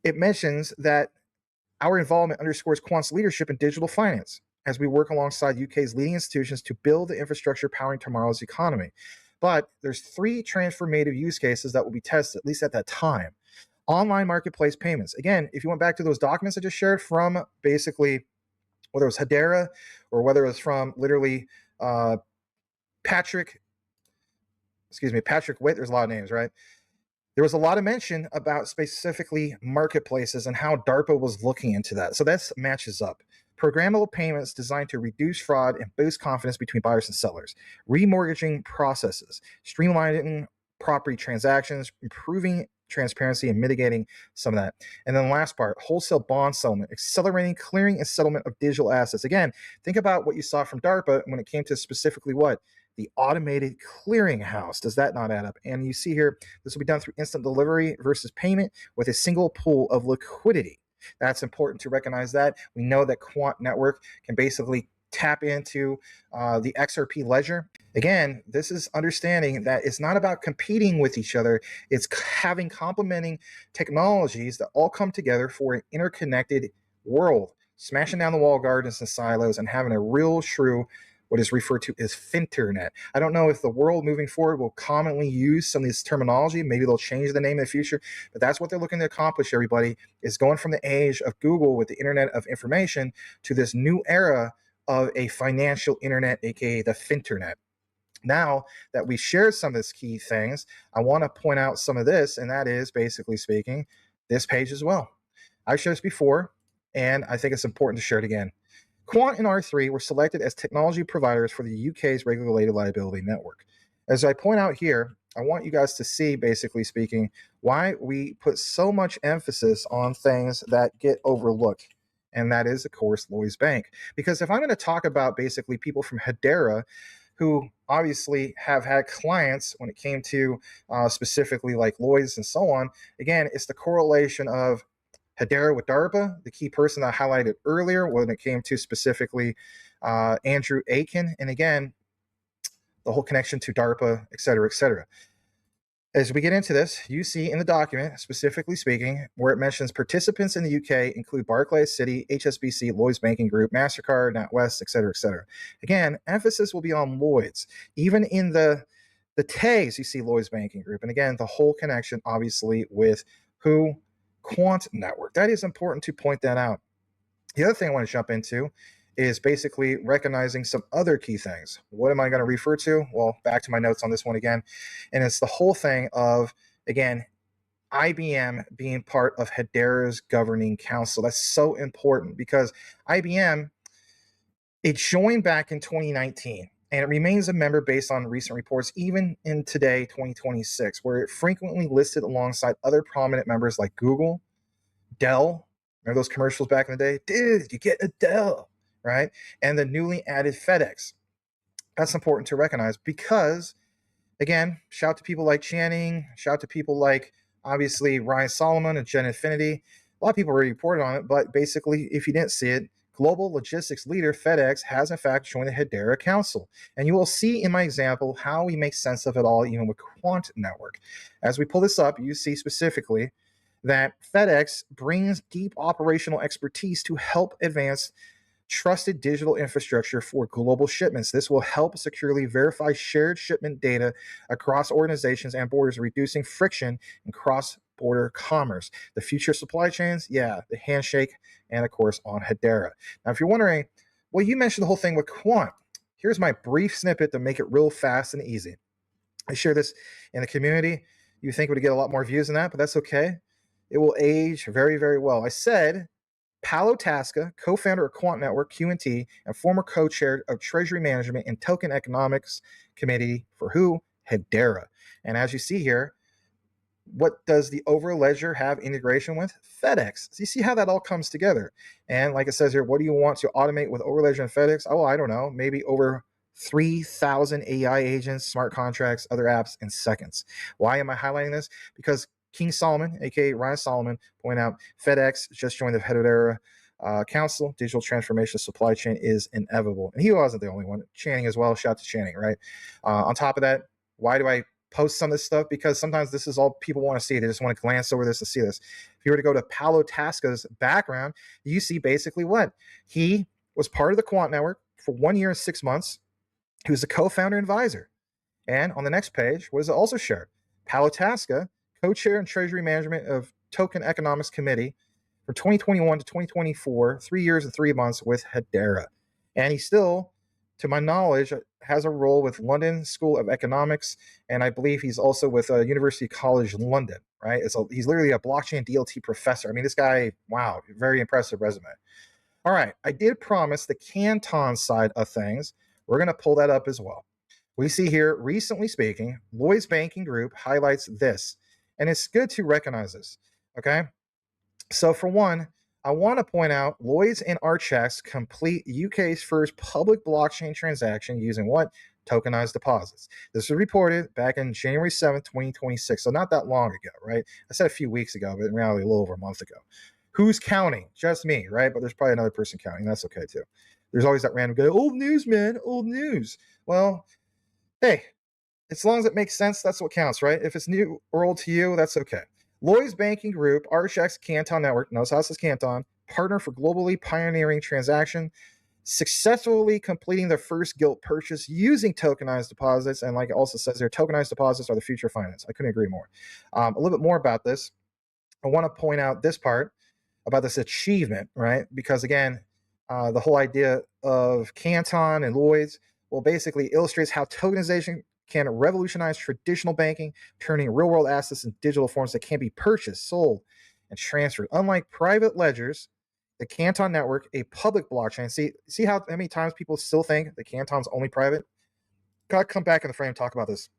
I: it mentions that our involvement underscores Quant's leadership in digital finance as we work alongside UK's leading institutions to build the infrastructure powering tomorrow's economy. But there's 3 transformative use cases that will be tested, at least at that time. Online marketplace payments. Again, if you went back to those documents I just shared from basically whether it was Hedera or whether it was from literally Patrick Witt, there's a lot of names, right? There was a lot of mention about specifically marketplaces and how DARPA was looking into that. So that matches up. Programmable payments designed to reduce fraud and boost confidence between buyers and sellers. Remortgaging processes, streamlining property transactions, improving transparency and mitigating some of that. And then the last part, wholesale bond settlement, accelerating clearing and settlement of digital assets. Again, think about what you saw from DARPA when it came to specifically what? The automated clearinghouse. Does that not add up? And you see here, this will be done through instant delivery versus payment with a single pool of liquidity. That's important to recognize that. We know that Quant Network can basically tap into the XRP ledger. Again, this is understanding that it's not about competing with each other. It's having complementing technologies that all come together for an interconnected world, smashing down the wall gardens and silos and having a real true what is referred to as Finternet. I don't know if the world moving forward will commonly use some of this terminology. Maybe they'll change the name in the future, but that's what they're looking to accomplish, everybody, is going from the age of Google with the Internet of Information to this new era of a financial internet, aka the Finternet. Now that we shared some of these key things, I want to point out some of this, and that is basically speaking this page as well. I've shared this before, and I think it's important to share it again. Quant and R3 were selected as technology providers for the UK's regulated liability network. As I point out here, I want you guys to see, basically speaking, why we put so much emphasis on things that get overlooked. And that is, of course, Lloyds Bank. Because if I'm going to talk about basically people from Hedera who obviously have had clients when it came to specifically like Lloyds and so on, again, it's the correlation of Hedera with DARPA, the key person that I highlighted earlier when it came to specifically Andrew Aiken, and again, the whole connection to DARPA, et cetera, et cetera. As we get into this, you see in the document, specifically speaking, where it mentions participants in the UK include Barclays, Citi, HSBC, Lloyds Banking Group, MasterCard, NatWest, et cetera, et cetera. Again, emphasis will be on Lloyds. Even in the tags, you see Lloyds Banking Group. And again, the whole connection, obviously, with who? Quant Network. That is important to point that out. The other thing I want to jump into is basically recognizing some other key things. What am I going to refer to? Well, back to my notes on this one again. And it's the whole thing of, again, IBM being part of Hedera's governing council. That's so important because IBM, it joined back in 2019. And it remains a member based on recent reports, even in today, 2026, where it frequently listed alongside other prominent members like Google, Dell. Remember those commercials back in the day? Dude, you get a Dell, right? And the newly added FedEx. That's important to recognize because, again, shout to people like Channing, shout to people like, obviously, Ryan Solomon and Gen Infinity. A lot of people already reported on it, but basically, if you didn't see it, global logistics leader FedEx has in fact joined the Hedera Council. And you will see in my example how we make sense of it all, even with Quant Network. As we pull this up, you see specifically that FedEx brings deep operational expertise to help advance trusted digital infrastructure for global shipments. This will help securely verify shared shipment data across organizations and borders, reducing friction in cross-border commerce. The future supply chains, yeah, the handshake, and of course on Hedera. Now, if you're wondering, well, you mentioned the whole thing with Quant. Here's my brief snippet to make it real fast and easy. I share this in the community. You think would get a lot more views than that, but that's okay. It will age very, very well. I said Paolo Tasca, co-founder of Quant Network, QNT, and former co-chair of Treasury Management and Token Economics Committee for who? Hedera. And as you see here, what does the over ledger have integration with? FedEx. So you see how that all comes together. And like it says here, what do you want to automate with over ledger and FedEx? Oh, I don't know, maybe over 3,000 AI agents, smart contracts, other apps in seconds. Why am I highlighting this? Because King Solomon, aka Ryan Solomon, point out FedEx just joined the Hedera Council. Digital transformation of supply chain is inevitable. And he wasn't the only one. Channing as well. Shout out to Channing, right? On top of that, why do I post some of this stuff? Because sometimes this is all people want to see. They just want to glance over this to see this. If you were to go to Paolo Tasca's background, you see basically what? He was part of the Quant Network for 1 year and 6 months. He was a co-founder and advisor. And on the next page, what does it also share? Paolo Tasca, co-chair and treasury management of Token Economics Committee for 2021 to 2024, 3 years and 3 months with Hedera. And he still, to my knowledge, has a role with London School of Economics, and I believe he's also with University College London, right? He's literally a blockchain DLT professor. I mean, this guy, wow, very impressive resume. All right, I did promise the Canton side of things. We're going to pull that up as well. We see here, recently speaking, Lloyd's Banking Group highlights this, and it's good to recognize this, okay? So for one, I want to point out Lloyd's and Archax complete UK's first public blockchain transaction using what? Tokenized deposits. This was reported back in January 7th, 2026, so not that long ago, right? I said a few weeks ago, but in reality, a little over a month ago. Who's counting? Just me, right? But there's probably another person counting. That's okay, too. There's always that random guy, old news, man, old news. Well, hey, as long as it makes sense, that's what counts, right? If it's new or old to you, that's okay. Lloyd's Banking Group, Archax Canton Network, notice how it says Canton, partner for globally pioneering transaction, successfully completing their first gilt purchase using tokenized deposits. And like it also says there, tokenized deposits are the future of finance. I couldn't agree more. A little bit more about this. I want to point out this part about this achievement, right? Because again, the whole idea of Canton and Lloyd's, well, basically illustrates how tokenization can revolutionize traditional banking, turning real-world assets into digital forms that can be purchased, sold, and transferred. Unlike private ledgers, the Canton Network, a public blockchain. See how many times people still think the Canton's only private? Gotta come back in the frame and talk about this.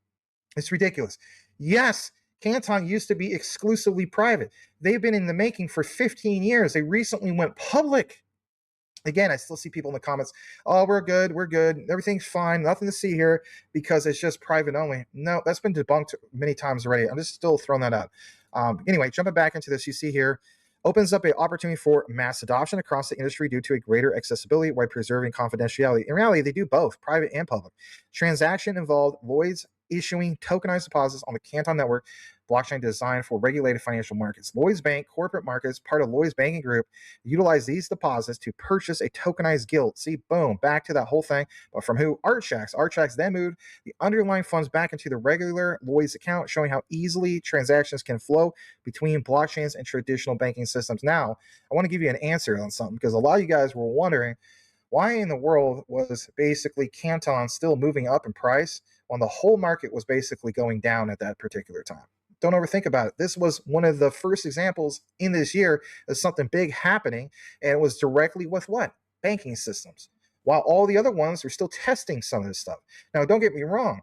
I: It's ridiculous. Yes, Canton used to be exclusively private. They've been in the making for 15 years. They recently went public. Again, I still see people in the comments, oh, we're good, everything's fine, nothing to see here because it's just private only. No, that's been debunked many times already. I'm just still throwing that out. Anyway, jumping back into this, you see here, opens up an opportunity for mass adoption across the industry due to a greater accessibility while preserving confidentiality. In reality, they do both, private and public. Transaction involved Lloyd's issuing tokenized deposits on the Canton Network blockchain designed for regulated financial markets. Lloyd's Bank Corporate Markets, part of Lloyd's Banking Group, utilize these deposits to purchase a tokenized gilt. See, boom, back to that whole thing. But from who? Archax. Archax then moved the underlying funds back into the regular Lloyd's account, showing how easily transactions can flow between blockchains and traditional banking systems. Now, I want to give you an answer on something because a lot of you guys were wondering why in the world was basically Canton still moving up in price when the whole market was basically going down at that particular time. Don't overthink about it. This was one of the first examples in this year of something big happening, and it was directly with what? Banking systems. While all the other ones are still testing some of this stuff. Now, don't get me wrong.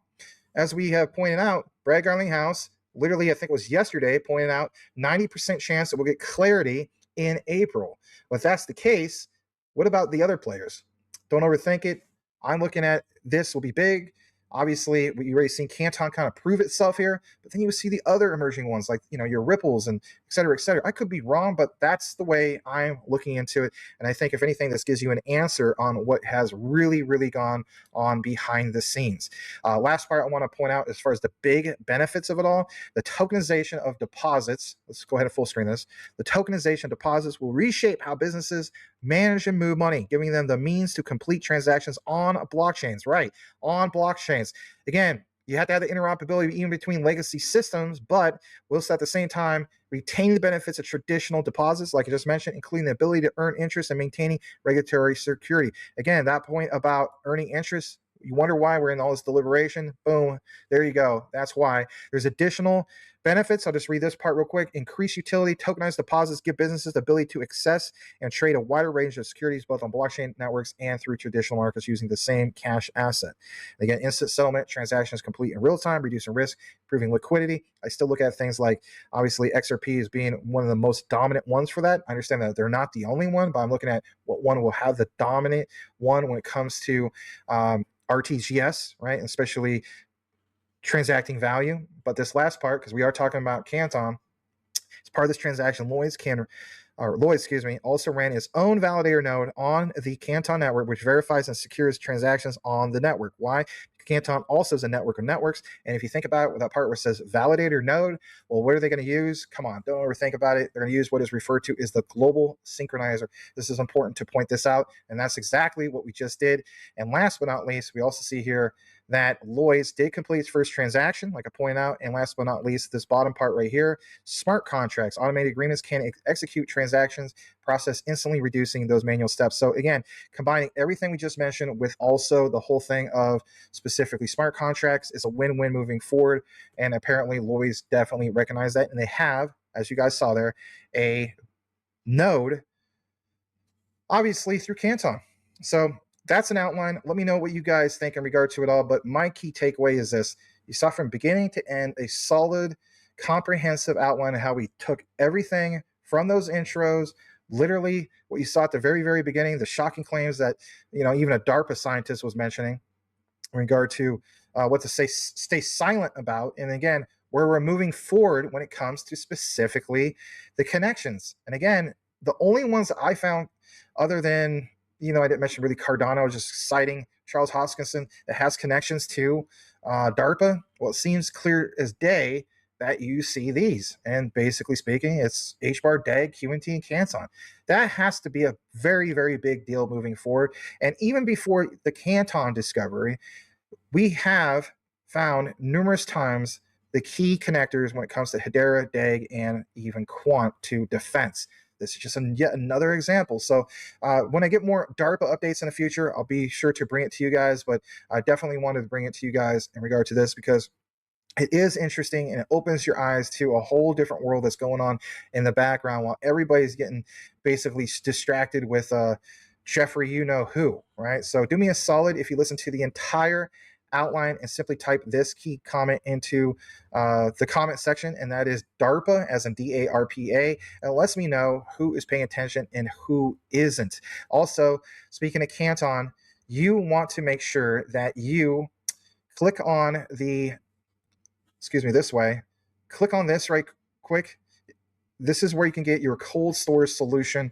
I: As we have pointed out, Brad Garlinghouse, literally, I think it was yesterday, pointed out 90% chance that we'll get clarity in April. Well, if that's the case, what about the other players? Don't overthink it. I'm looking at this will be big. Obviously, we already seen Canton kind of prove itself here, but then you would see the other emerging ones like, your Ripples and et cetera, et cetera. I could be wrong, but that's the way I'm looking into it. And I think if anything, this gives you an answer on what has really, really gone on behind the scenes. Last part I want to point out as far as the big benefits of it all, the tokenization of deposits. Let's go ahead and full screen this. The tokenization of deposits will reshape how businesses manage and move money, giving them the means to complete transactions on blockchains, right? On blockchains. Again, you have to have the interoperability even between legacy systems, but whilst at the same time retain the benefits of traditional deposits, like I just mentioned, including the ability to earn interest and maintaining regulatory security. Again, that point about earning interest, you wonder why we're in all this deliberation. Boom, there you go. That's why. There's additional Benefits, I'll just read this part real quick. Increase utility, tokenized deposits give businesses the ability to access and trade a wider range of securities, both on blockchain networks and through traditional markets using the same cash asset. Again, instant settlement, transactions complete in real time, reducing risk, improving liquidity. I still look at things like, obviously, XRP as being one of the most dominant ones for that. I understand that they're not the only one, but I'm looking at what one will have the dominant one when it comes to RTGS, right? And especially transacting value. But this last part, because we are talking about Canton, as part of this transaction, Lloyd's, also ran its own validator node on the Canton network, which verifies and secures transactions on the network. Why? Canton also is a network of networks. And if you think about it, with that part where it says validator node, well, what are they going to use? Come on, don't overthink about it. They're going to use what is referred to as the global synchronizer. This is important to point this out, and that's exactly what we just did. And last but not least, we also see here that Lloyd's did complete its first transaction, like I point out. And last but not least, this bottom part right here, smart contracts, automated agreements can execute transactions, process instantly, reducing those manual steps. So again, combining everything we just mentioned with also the whole thing of specifically smart contracts is a win-win moving forward. And apparently Lloyd's definitely recognized that. And they have, as you guys saw there, a node, obviously through Canton. So that's an outline. Let me know what you guys think in regard to it all. But my key takeaway is this. You saw from beginning to end a solid, comprehensive outline of how we took everything from those intros, literally what you saw at the very, very beginning, the shocking claims that, even a DARPA scientist was mentioning in regard to what to stay silent about. And again, where we're moving forward when it comes to specifically the connections. And again, the only ones that I found other than, I didn't mention really Cardano, I was just citing Charles Hoskinson, that has connections to DARPA. Well, it seems clear as day that you see these. And basically speaking, it's HBAR DAG QNT and Canton. That has to be a very, very big deal moving forward. And even before the Canton discovery, we have found numerous times the key connectors when it comes to Hedera, DAG, and even Quant to defense. This is just yet another example. So when I get more DARPA updates in the future, I'll be sure to bring it to you guys. But I definitely wanted to bring it to you guys in regard to this because it is interesting and it opens your eyes to a whole different world that's going on in the background while everybody's getting basically distracted with Jeffrey, who, right? So do me a solid if you listen to the entire outline and simply type this key comment into the comment section, and that is DARPA, as in DARPA, and it lets me know who is paying attention and who isn't. Also, speaking of Canton, you want to make sure that you click on click on this right quick. This is where you can get your cold storage solution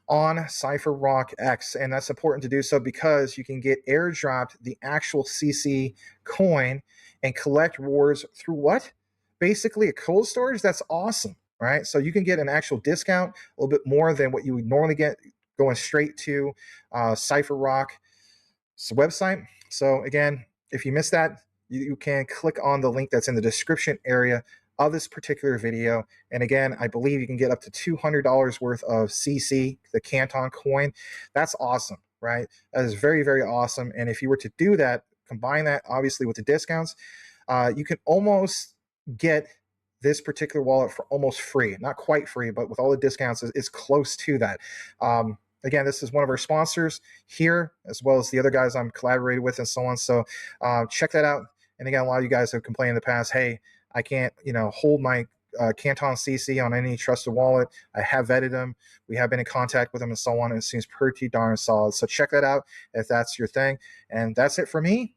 I: on CipherRock X, and that's important to do so because you can get airdropped the actual CC coin and collect rewards through what? Basically a cold storage. That's awesome, right? So you can get an actual discount, a little bit more than what you would normally get going straight to CipherRock's website. So again, if you missed that, you can click on the link that's in the description area of this particular video. And again, I believe you can get up to $200 worth of CC, the Canton coin. That's awesome, right? That is very, very awesome. And if you were to do that, combine that obviously with the discounts, you can almost get this particular wallet for almost free. Not quite free, but with all the discounts, it's close to that. Again, this is one of our sponsors here, as well as the other guys I'm collaborating with and so on. So check that out. And again, a lot of you guys have complained in the past, hey, I can't, hold my Canton CC on any trusted wallet. I have vetted them. We have been in contact with them and so on. And it seems pretty darn solid. So check that out if that's your thing. And that's it for me.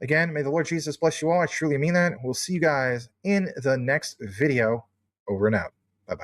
I: Again, may the Lord Jesus bless you all. I truly mean that. We'll see you guys in the next video. Over and out. Bye-bye.